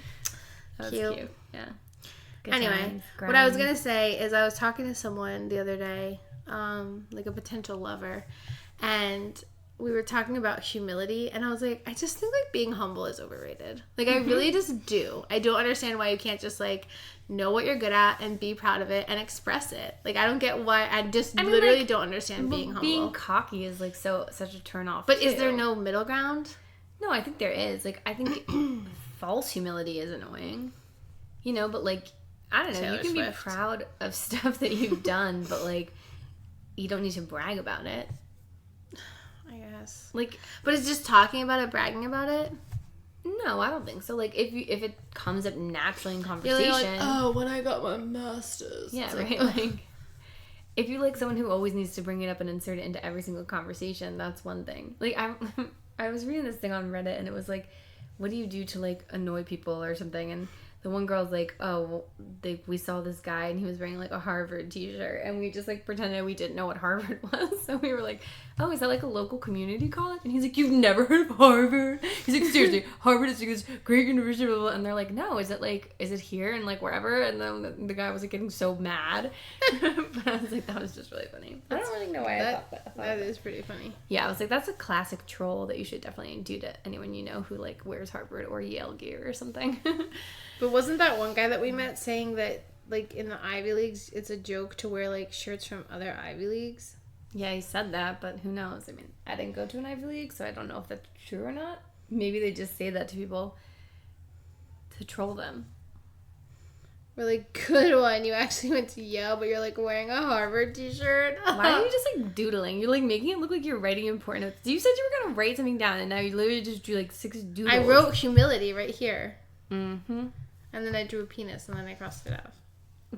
That's cute. cute. Yeah. Good Anyway, times, what I was grind. going to say is I was talking to someone the other day, like a potential lover, and we were talking about humility, and I was like, I just think, like, being humble is overrated. Like, I really just do. I don't understand why you can't just, like, know what you're good at and be proud of it and express it. Like, I don't get why. I mean, literally like, don't understand being humble. Being cocky is, like, such a turn off, But too. is there no middle ground? No, I think there is. Like, I think false humility is annoying. You know, but, like, I don't know. Taylor you can Swift. be proud of stuff that you've done, but, like, you don't need to brag about it. I guess. Like, But it's just talking about it, bragging about it? no, I don't think so. Like, if it comes up naturally in You're conversation. like, oh, when I got my master's. Yeah, It's right? Like, Like, if you're, like, someone who always needs to bring it up and insert it into every single conversation, that's one thing. Like, I was reading this thing on Reddit, and it was like, what do you do to, like, annoy people or something? And the one girl's like, oh, well, we saw this guy, and he was wearing, like, a Harvard t-shirt, and we just, like, pretended we didn't know what Harvard was. So we were like, oh, is that, like, a local community college? And he's like, you've never heard of Harvard? He's like, seriously, Harvard is, like, this great university, blah, blah, blah. And they're like, no, is it here and, like, wherever? And then the guy was, like, getting so mad. But I was like, that was just really funny. I don't really know why I thought that. That is pretty funny. Yeah, I was like, that's a classic troll that you should definitely do to anyone you know who, like, wears Harvard or Yale gear or something. But wasn't that one guy that we met saying that, like, in the Ivy Leagues, it's a joke to wear, like, shirts from other Ivy Leagues? Yeah, he said that, but who knows? I mean, I didn't go to an Ivy League, so I don't know if that's true or not. Maybe they just say that to people to troll them. Really good one. You actually went to Yale, but you're, like, wearing a Harvard t-shirt. Why are you just, like, doodling? You're, like, making it look like you're writing important notes. You said you were going to write something down, and now you literally just drew, like, 6 doodles. I wrote humility right here. Mm-hmm. And then I drew a penis, and then I crossed it off.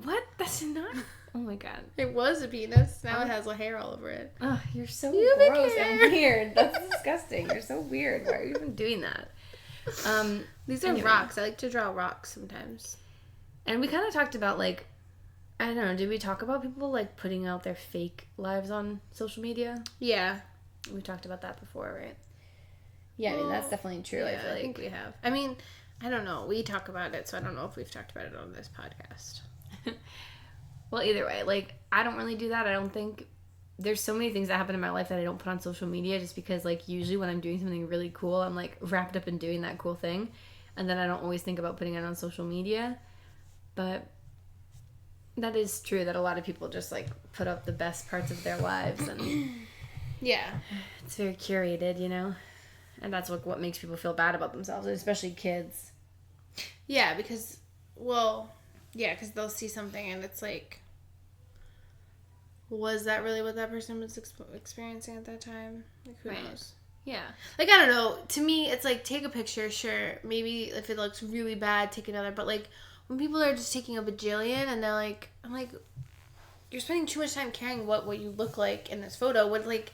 What? That's not... Oh, my God. It was a penis. Now it has a hair all over it. Oh, you're so Pubic gross hair. and weird. That's disgusting. You're so weird. Why are you even doing that? These are Anyway. rocks. I like to draw rocks sometimes. And we kind of talked about, like, I don't know, did we talk about people, like, putting out their fake lives on social media? Yeah. We talked about that before, right? Yeah, I mean, that's definitely true. Yeah, I feel I like. think we have. I mean, I don't know. We talk about it, so I don't know if we've talked about it on this podcast. Well, either way, like, I don't really do that. I don't think there's so many things that happen in my life that I don't put on social media just because, like, usually when I'm doing something really cool, I'm, like, wrapped up in doing that cool thing. And then I don't always think about putting it on social media. But that is true that a lot of people just, like, put up the best parts of their lives. And Yeah. it's very curated, you know? And that's what makes people feel bad about themselves, especially kids. Yeah, because, well, yeah, because they'll see something and it's like, was that really what that person was experiencing at that time? Like, who Right. knows? Yeah. Like, I don't know. To me, it's like, take a picture, sure. Maybe if it looks really bad, take another. But, like, when people are just taking a bajillion and they're like, I'm like, you're spending too much time caring what you look like in this photo. Would, like,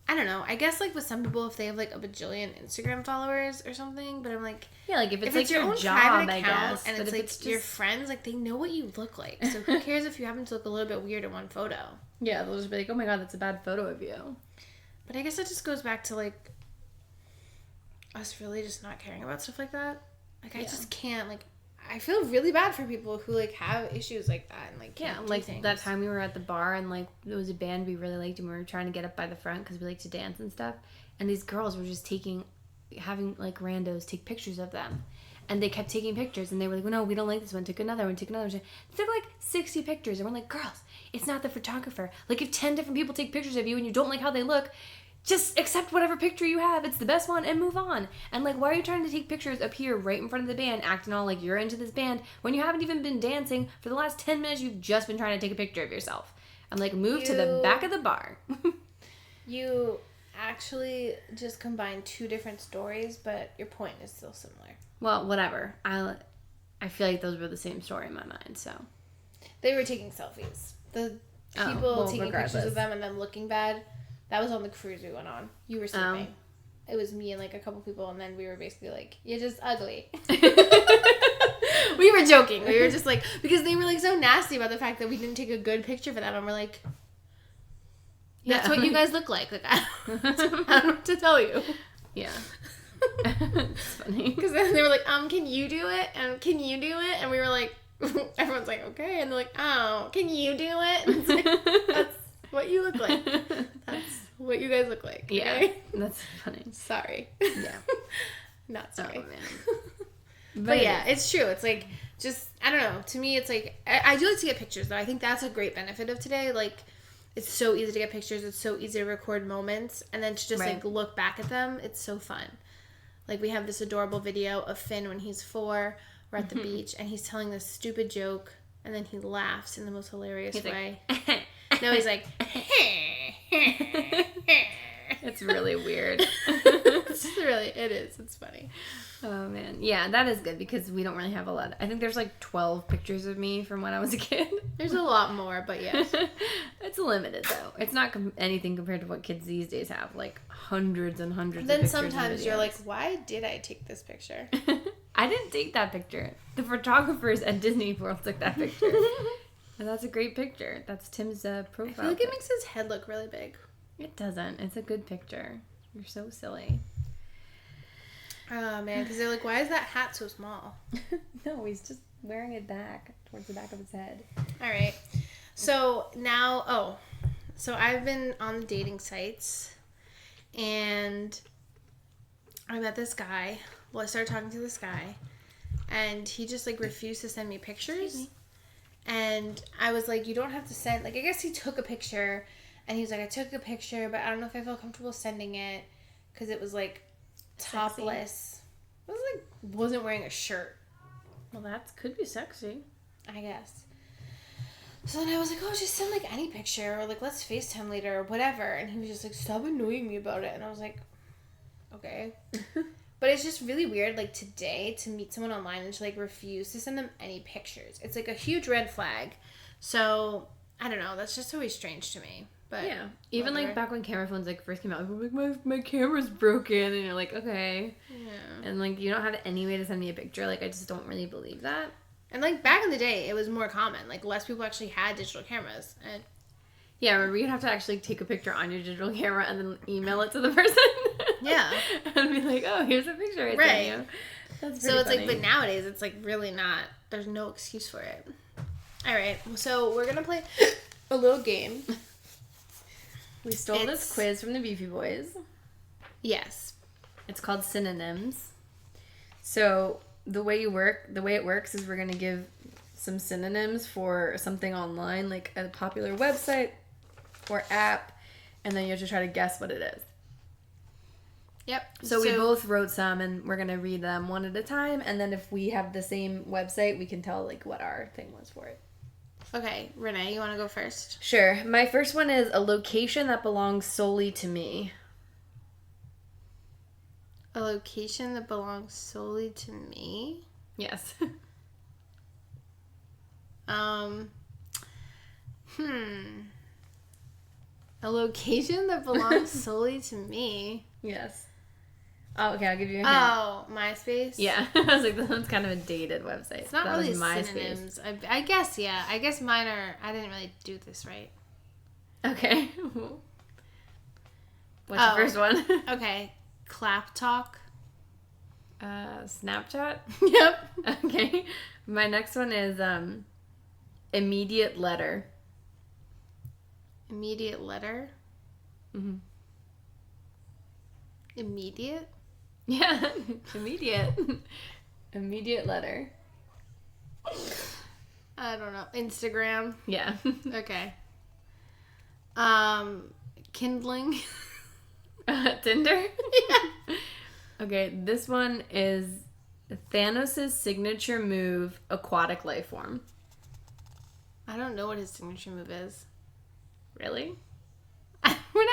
I don't know. I guess, like, with some people, if they have, like, a bajillion Instagram followers or something. But I'm like, Yeah, like, if it's like your your own job, private I account guess. and But it's if like it's your just... friends, like, they know what you look like. So who cares if you happen to look a little bit weird in one photo? Yeah, they'll just be like, oh my god, that's a bad photo of you. But I guess it just goes back to, like, us really just not caring about stuff like that. Like, I Yeah. just can't, like, I feel really bad for people who, like, have issues like that and, like, Yeah, can't do like things. that time we were at the bar and, like, there was a band we really liked and we were trying to get up by the front because we like to dance and stuff. And these girls were just having, like, randos take pictures of them. And they kept taking pictures, and they were like, well, no, we don't like this one. Took another one, took another one. They took like 60 pictures, and we're like, girls, it's not the photographer. Like, if 10 different people take pictures of you and you don't like how they look, just accept whatever picture you have. It's the best one and move on. And like, why are you trying to take pictures up here right in front of the band, acting all like you're into this band when you haven't even been dancing for the last 10 minutes? You've just been trying to take a picture of yourself. I'm like, move to the back of the bar. You actually just combined two different stories, but your point is still similar. Well, whatever. I feel like those were the same story in my mind, so. They were taking selfies. The people taking pictures of them and them looking bad, that was on the cruise we went on. You were sleeping. It was me and like a couple people, and then we were basically like, you're just ugly. We were joking. We were just like, because they were like so nasty about the fact that we didn't take a good picture for them, and we're like, that's what you guys look like. Like, I don't know what to tell you. Yeah. It's funny. Because then they were like, can you do it? And can you do it? And we were like, everyone's like, okay. And they're like, oh, can you do it? And it's like, that's what you look like. That's what you guys look like. Okay? Yeah. That's funny. Sorry. Yeah. Not sorry. Oh, man. But yeah, it's true. It's like, just, I don't know. To me, it's like, I do like to get pictures, though. I think that's a great benefit of today. Like, it's so easy to get pictures. It's so easy to record moments. And then to just, like, look back at them. It's so fun. Like, we have this adorable video of Finn when he's 4. We're at the beach, and he's telling this stupid joke, and then he laughs in the most hilarious way. Like, no, he's like, it's really weird. It is. It's funny. Oh, man. Yeah, that is good because we don't really have a lot. I think there's like 12 pictures of me from when I was a kid. There's a lot more, but yes. It's limited, though. It's not anything compared to what kids these days have. Like hundreds and hundreds then of pictures. Then sometimes you're like, why did I take this picture? I didn't take that picture. The photographers at Disney World took that picture. And that's a great picture. That's Tim's profile. I feel like it makes his head look really big. It doesn't. It's a good picture. You're so silly. Oh, man. Because they're like, why is that hat so small? No, he's just wearing it back towards the back of his head. All right. So now, so I've been on the dating sites, and I met this guy. Well, I started talking to this guy, and he just, like, refused to send me pictures. And I was like, you don't have to send, like, I guess he took a picture, and he was like, I took a picture, but I don't know if I feel comfortable sending it, because it was, like, topless. It was, like, wasn't wearing a shirt. Well, that could be sexy. I guess. So then I was like, oh, just send, like, any picture, or, like, let's FaceTime later, or whatever. And he was just like, stop annoying me about it. And I was like, okay. But it's just really weird, like, today, to meet someone online and to, like, refuse to send them any pictures. It's, like, a huge red flag. So, I don't know. That's just always strange to me. But yeah. Even, like, back when camera phones, like, first came out, like, my camera's broken. And you're like, okay. Yeah. And, like, you don't have any way to send me a picture. Like, I just don't really believe that. And, like, back in the day, it was more common. Like, less people actually had digital cameras. And yeah, remember you'd have to actually take a picture on your digital camera and then email it to the person. Yeah. And be like, oh, here's a picture I sent you. That's so it's funny. like, but nowadays it's like really not, there's no excuse for it. All right. So we're going to play a little game. We stole this quiz from the Beefy Boys. Yes. It's called Synonyms. So the way it works is we're going to give some synonyms for something online, like a popular website or app, and then you have to try to guess what it is. Yep. So we both wrote some, and we're going to read them one at a time, and then if we have the same website, we can tell, like, what our thing was for it. Okay, Renee, you want to go first? Sure. My first one is a location that belongs solely to me. A location that belongs solely to me? Yes. A location that belongs solely to me? Yes. Oh, okay, I'll give you a hint. Oh, MySpace? Yeah. I was like, this one's kind of a dated website. It's not that really was MySpace. synonyms. I guess, yeah. I guess mine are, I didn't really do this right. Okay. What's your first one? Okay. Clap talk. Snapchat? Yep. Okay. My next one is immediate letter. Immediate letter? Mm-hmm. Immediate? Yeah. Immediate. Immediate letter. I don't know. Instagram. Yeah. Okay. Kindling. Tinder? Yeah. Okay, this one is Thanos' signature move, aquatic life form. I don't know what his signature move is. Really? When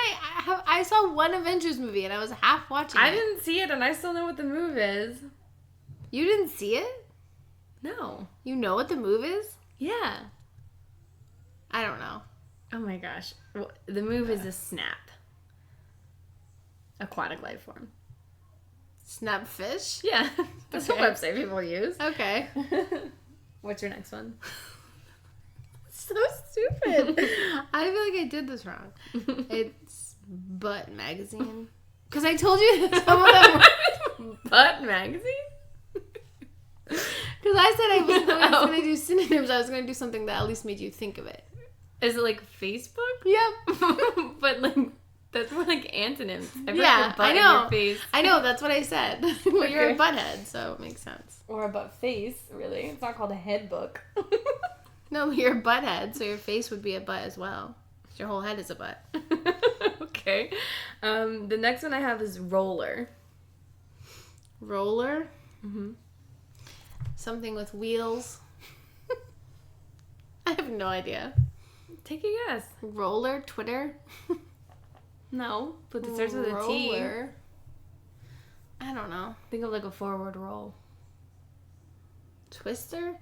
I saw one Avengers movie and I was half watching it. I didn't see it and I still know what the move is. You didn't see it? No. You know what the move is? Yeah. I don't know. Oh my gosh. Well, the move is a snap. Aquatic life form. Snapfish? Yeah. That's Okay. a website people use. Okay. What's your next one? So stupid. I feel like I did this wrong. It's Butt Magazine. Because I told you that some of them were... Butt magazine? Because I said I was going to do synonyms. I was going to do something that at least made you think of it. Is it like Facebook? Yep. But like, that's more like antonyms. I feel Yeah, like a butt I in know. your face. I know, that's what I said. Well, you're a Okay. butthead, so it makes sense. Or a butt face, really. It's not called a head book. No, you're a butthead, so your face would be a butt as well. Your whole head is a butt. Okay. The next one I have is roller. Roller? Mm-hmm. Something with wheels. I have no idea. Take a guess. Roller? Twitter? No, but it starts with a T. Roller. I don't know. Think of like a forward roll. Twister?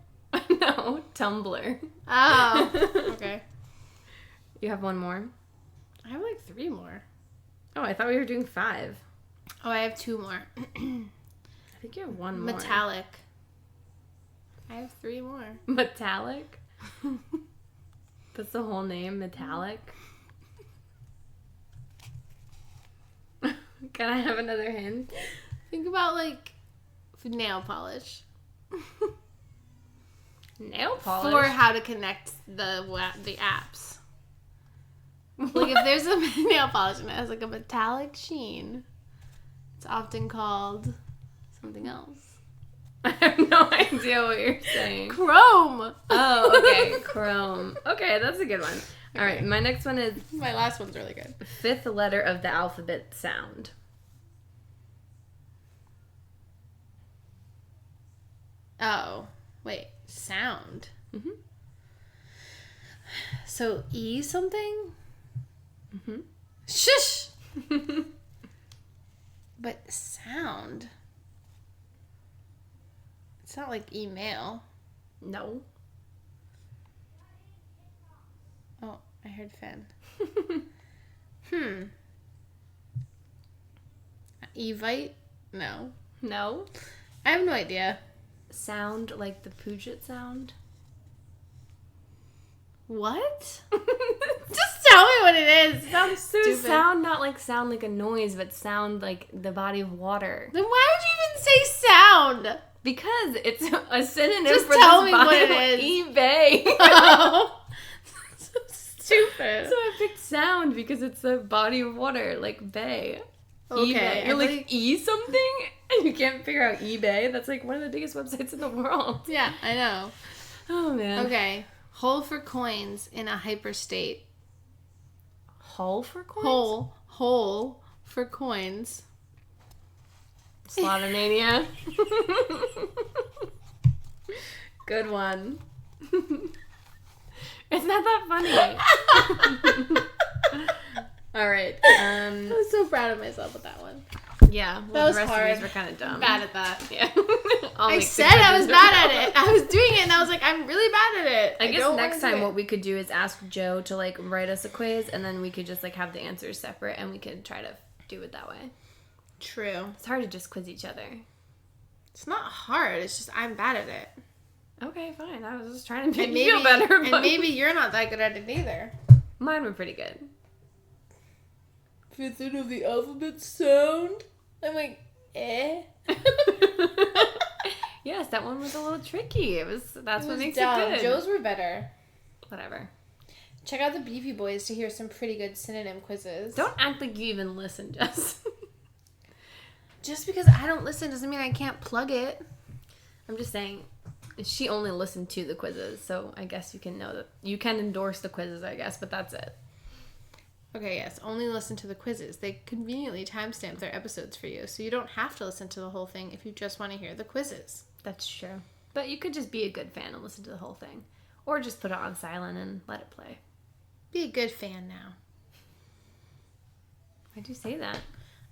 No, Tumblr. Oh, okay. You have one more? I have like 3 more. Oh, I thought we were doing 5. Oh, I have 2 more. I think you have one more. Metallic. I have 3 more. Metallic? That's the whole name, metallic? Can I have another hint? Think about like nail polish. Nail polish? For how to connect the apps. Like if there's a nail polish and it has like a metallic sheen, it's often called something else. I have no idea what you're saying. Chrome! Oh, okay. Chrome. Okay, that's a good one. All right, my next one is My last one's really good. 5th letter of the alphabet sound. Oh, wait. Sound. Mm-hmm. So E something? Mm-hmm. Shush! But sound. It's not like email. No. Oh, I heard Fen. Evite? No. No. I have no idea. Sound like the Puget sound. What? Just tell me what it is. It sounds So stupid. sound not like sound like a noise, but sound like the body of water. Then why would you even say sound? Because it's a synonym Just for tell this me what body it of is. eBay. Oh. So stupid. So I picked sound because it's the body of water, like bay. Okay, eBay. I You're like think- E something, and you can't figure out eBay. That's like one of the biggest websites in the world. Yeah, I know. Oh man. Okay. Hole for coins in a hyperstate. Hole for coins. Hole for coins. Slotomania. Good one. It's not that funny. All right. I was so proud of myself with that one. Yeah. That Well, was the rest hard. of these were kind of dumb. Bad at that. Yeah. I said I was bad at it. I was doing it and I was like, I'm really bad at it. I guess don't next wanna do time it. what we could do is ask Joe to like write us a quiz, and then we could just like have the answers separate, and we could try to do it that way. True. It's hard to just quiz each other. It's not hard. It's just I'm bad at it. Okay, fine. I was just trying to make And you feel better. and But maybe you're not that good at it either. mine were pretty good. 5th letter of the alphabet sound. I'm like, eh. Yes, that one was a little tricky. That's what makes dumb. it good. Joe's were better. Whatever. Check out the Beefy Boys to hear some pretty good synonym quizzes. Don't act like you even listen, Jess. Just because I don't listen doesn't mean I can't plug it. I'm just saying, she only listened to the quizzes, so I guess you can know that you can endorse the quizzes, I guess, but that's it. Okay, yes, only listen to the quizzes. They conveniently timestamp their episodes for you, so you don't have to listen to the whole thing if you just want to hear the quizzes. That's true. But you could just be a good fan and listen to the whole thing. Or just put it on silent and let it play. Be a good fan now. Why'd you say that?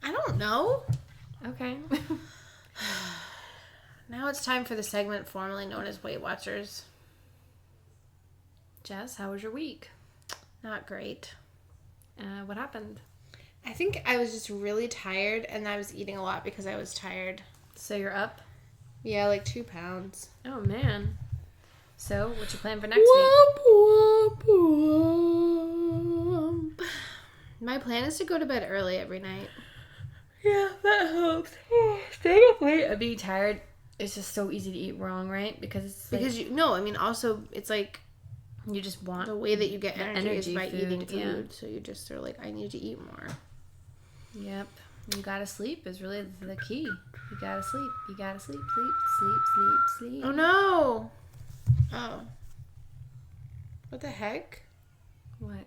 I don't know. Okay. Now it's time for the segment formerly known as Weight Watchers. Jess, how was your week? Not great. What happened? I think I was just really tired, and I was eating a lot because I was tired. So you're up? Yeah, like 2 pounds. Oh, man. So, what's your plan for next week? Womp, womp. My plan is to go to bed early every night. Yeah, that helps. Staying up late and being tired is just so easy to eat wrong, right? Because it's like, Also, it's like you just want the way that you get energy is by food, eating food. yeah. So you just are like, I need to eat more. Yep. You gotta sleep is really the key. You gotta sleep. You gotta sleep, sleep, sleep, sleep, sleep. Oh no! Oh. What the heck? What?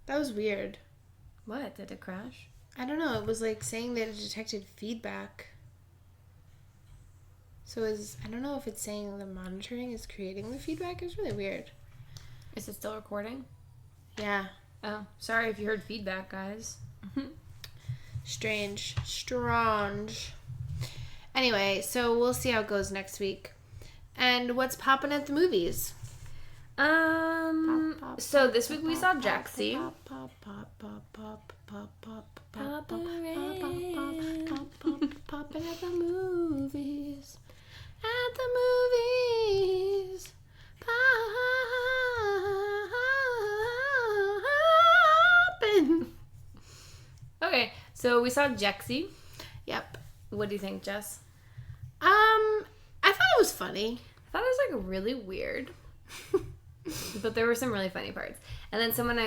That was weird. What? Did it crash? I don't know. It was like saying that it detected feedback. So I don't know if it's saying the monitoring is creating the feedback. It was really weird. Is it still recording? Yeah. Oh, sorry if you heard feedback, guys. Strange. Anyway, so we'll see how it goes next week. And what's popping at the movies? So this week we saw Jaxie. Popping at the movies. At the movies. Popping. Okay, so we saw Jaxie. Yep. What do you think, Jess? I thought it was funny. I thought it was like really weird. But there were some really funny parts. And then someone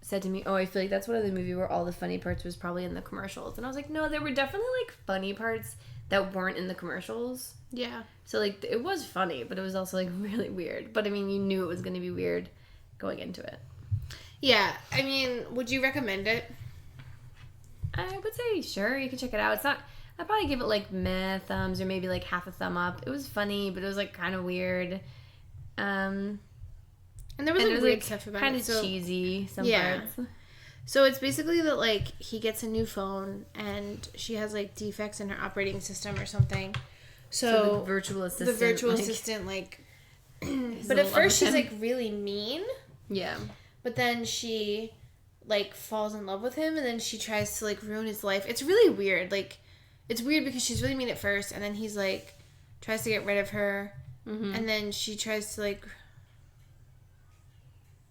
said to me, oh, I feel like that's one of the movie where all the funny parts was probably in the commercials. And I was like, no, there were definitely like funny parts that weren't in the commercials. Yeah. So like it was funny, but it was also like really weird. But I mean, you knew it was going to be weird going into it. Yeah. I mean, would you recommend it? I would say sure, you can check it out. It's not, I'd probably give it like meh thumbs or maybe like half a thumb up. It was funny, but it was like kind of weird. And there was weird stuff about it. Kind of cheesy, some parts. So it's basically that, like, he gets a new phone and she has, like, defects in her operating system or something. So the virtual assistant. But at first she's, like, really mean. Yeah. But then she, like, falls in love with him and then she tries to, like, ruin his life. It's really weird. Like, it's weird because she's really mean at first and then he's, like, tries to get rid of her. Mm-hmm. And then she tries to, like...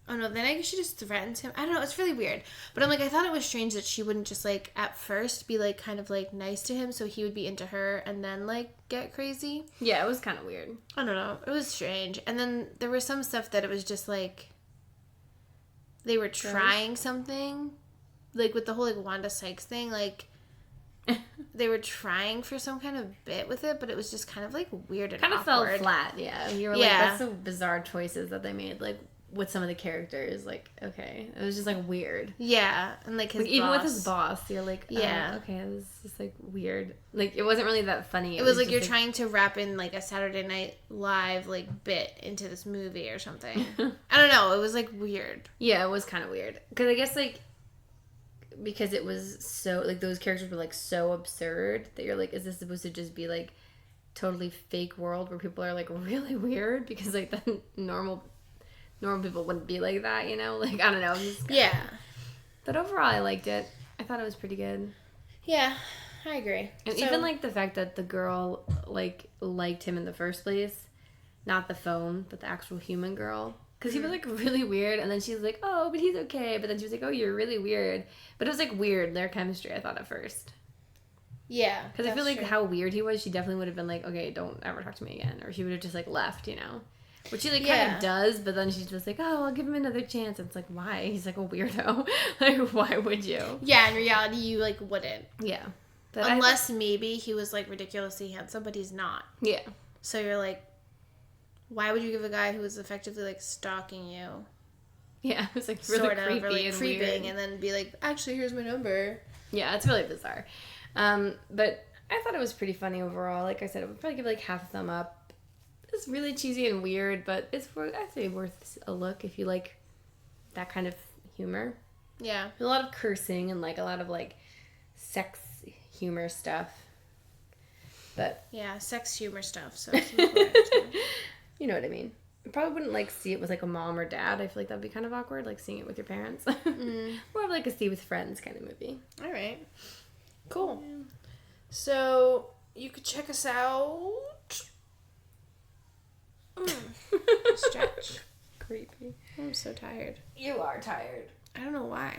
Oh, no, then I guess she just threatens him. I don't know, it's really weird. But I'm like, I thought it was strange that she wouldn't just, like, at first be, like, kind of, like, nice to him so he would be into her and then, like, get crazy. Yeah, it was kind of weird. I don't know. It was strange. And then there was some stuff that it was just, like, they were trying something. Like, with the whole, like, Wanda Sykes thing, like... They were trying for some kind of bit with it, but it was just kind of, like, weird and kind of awkward. fell flat, yeah. You were like, that's the bizarre choices that they made, like, with some of the characters. Like, okay. It was just, like, weird. Yeah, and, like, his boss. Even with his boss, you're like, yeah. Okay, this is just, like, weird. Like, it wasn't really that funny. It was like, you're trying to wrap in, like, a Saturday Night Live, like, bit into this movie or something. I don't know. It was, like, weird. Yeah, it was kind of weird. Because I guess, like... Because it was so, like, those characters were, like, so absurd that you're like, is this supposed to just be, like, totally fake world where people are, like, really weird? Because, like, the normal people wouldn't be like that, you know? Like, I don't know. Yeah. But overall, I liked it. I thought it was pretty good. Yeah, I agree. And even, like, the fact that the girl, like, liked him in the first place. Not the phone, but the actual human girl. Because he was, like, really weird, and then she was like, oh, but he's okay. But then she was like, oh, you're really weird. But it was, like, weird, their chemistry, I thought, at first. Yeah. Because I feel like how weird he was, she definitely would have been like, okay, don't ever talk to me again. Or she would have just, like, left, you know? Which she, like, kind of does, but then she's just like, oh, I'll give him another chance. And it's like, why? He's, like, a weirdo. Like, why would you? Yeah, in reality, you, like, wouldn't. Yeah. But unless maybe he was like ridiculously handsome, but he's not. Yeah. So you're like, why would you give a guy who was effectively like stalking you? Yeah, it was like really Sort of, creepy or like and creeping, weird. and then be like, actually, here's my number. Yeah, it's really bizarre. But I thought it was pretty funny overall. Like I said, I would probably give like half a thumb up. It's really cheesy and weird, but it's I'd say worth a look if you like that kind of humor. Yeah. A lot of cursing and like a lot of like sex humor stuff. But Yeah, sex humor stuff. So you know what I mean. I probably wouldn't like see it with like a mom or dad. I feel like that'd be kind of awkward, like seeing it with your parents. More of like a see with friends kind of movie. All right. Cool. Yeah. So you could check us out. Stretch. Creepy. I'm so tired. You are tired. I don't know why.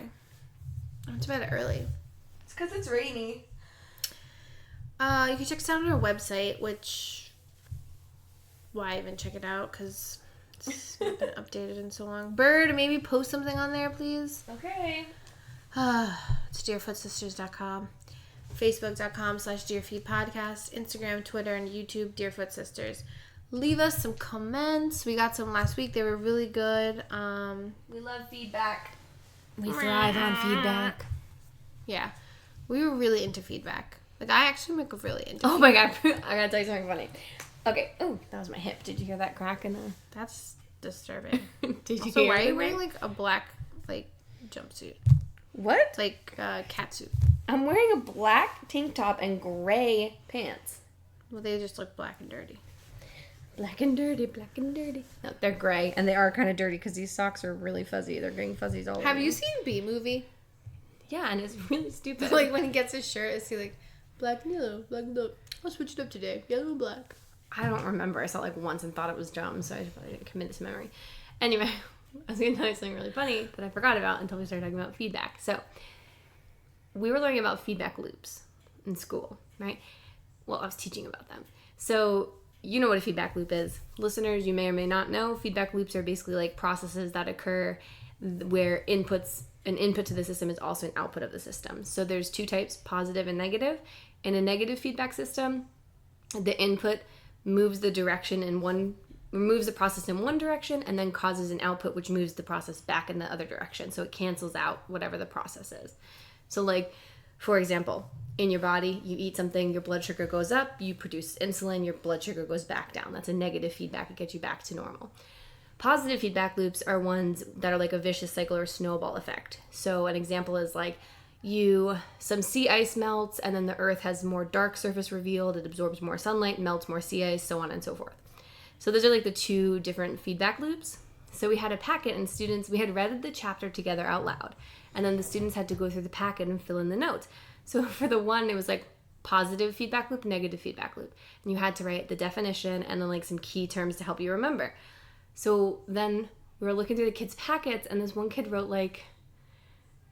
I went to bed early. It's because it's rainy. You can check us out on our website, which... Why even check it out? Because it's not been updated in so long. Bird, maybe post something on there, please. Okay. It's dearfootsisters.com. Facebook.com/dearfeedpodcast. Instagram, Twitter, and YouTube, Dearfoot Sisters. Leave us some comments. We got some last week. They were really good. We love feedback. We thrive on feedback. Yeah. We were really into feedback. Like, I actually am really into Oh my god. I gotta tell you something funny. Okay. Oh, that was my hip. Did you hear that crack in the... That's disturbing. Did you So hear why are you it? wearing, like, a black, like, jumpsuit? What? Like, cat suit. I'm wearing a black tank top and gray pants. Well, they just look black and dirty. Black and dirty, black and dirty. No, they're gray, and they are kind of dirty because these socks are really fuzzy. They're getting fuzzies all over. Have you seen B-Movie? Yeah, and it's really stupid. Like, when he gets his shirt, is he like, black and yellow, black and yellow. I'll switch it up today. Yellow and black. I don't remember. I saw it like once and thought it was dumb, so I probably didn't commit it to memory. Anyway, I was going to tell you something really funny that I forgot about until we started talking about feedback. So, we were learning about feedback loops in school, right? Well, I was teaching about them. So, you know what a feedback loop is. Listeners, you may or may not know, feedback loops are basically like processes that occur where an input to the system is also an output of the system. So there's two types, positive and negative. In a negative feedback system, the input moves the process in one direction and then causes an output which moves the process back in the other direction. So it cancels out whatever the process is. So like, for example, in your body, you eat something, your blood sugar goes up, you produce insulin, your blood sugar goes back down. That's a negative feedback. It gets you back to normal. Positive feedback loops are ones that are like a vicious cycle or snowball effect. So an example is like some sea ice melts and then the earth has more dark surface revealed, it absorbs more sunlight, melts more sea ice, so on and so forth. So those are like the two different feedback loops. So we had a packet and we had read the chapter together out loud. And then the students had to go through the packet and fill in the notes. So for the one, it was like positive feedback loop, negative feedback loop. And you had to write the definition and then like some key terms to help you remember. So then we were looking through the kids' packets and this one kid wrote like,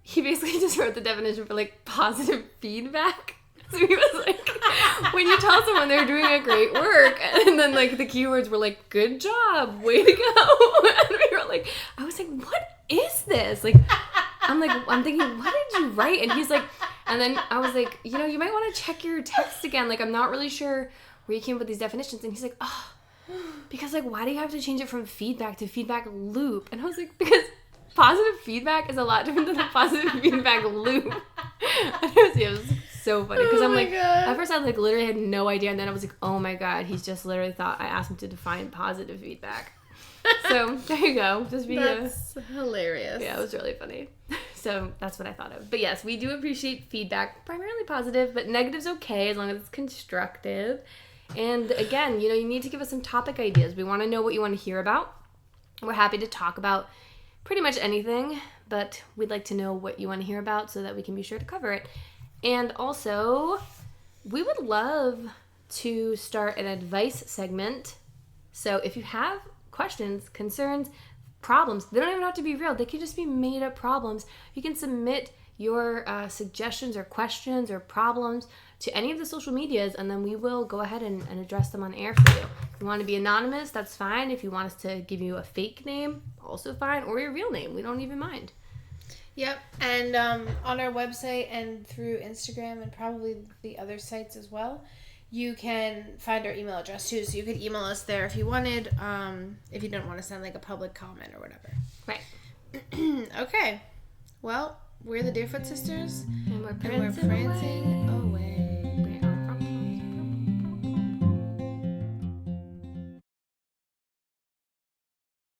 he basically just wrote the definition for like positive feedback. So he was like, when you tell someone they're doing a great work, and then like the keywords were like, good job, way to go. And we were like, I was like, what is this? Like, I'm thinking, what did you write? And he's like, and then I was like, you might want to check your text again. Like, I'm not really sure where you came up with these definitions. And he's like, oh, because like, why do you have to change it from feedback to feedback loop? And I was like, because positive feedback is a lot different than a positive feedback loop. And it was so funny because I'm like, at first I like literally had no idea, and then I was like, oh my god, he's just literally thought I asked him to define positive feedback. So there you go. That's hilarious. Yeah, it was really funny. So that's what I thought of. But yes, we do appreciate feedback, primarily positive, but negative's okay as long as it's constructive. And again, you need to give us some topic ideas. We want to know what you want to hear about. We're happy to talk about pretty much anything, but we'd like to know what you want to hear about so that we can be sure to cover it. And also, we would love to start an advice segment. So if you have questions, concerns, problems, they don't even have to be real. They can just be made up problems. You can submit your suggestions or questions or problems to any of the social medias, and then we will go ahead and address them on air for you. If you want to be anonymous, that's fine. If you want us to give you a fake name, also fine, or your real name. We don't even mind. Yep. And on our website and through Instagram and probably the other sites as well, you can find our email address too. So you could email us there if you wanted, if you didn't want to send like a public comment or whatever. Right. Okay. Well, we're the Deerfoot sisters. And we're prancing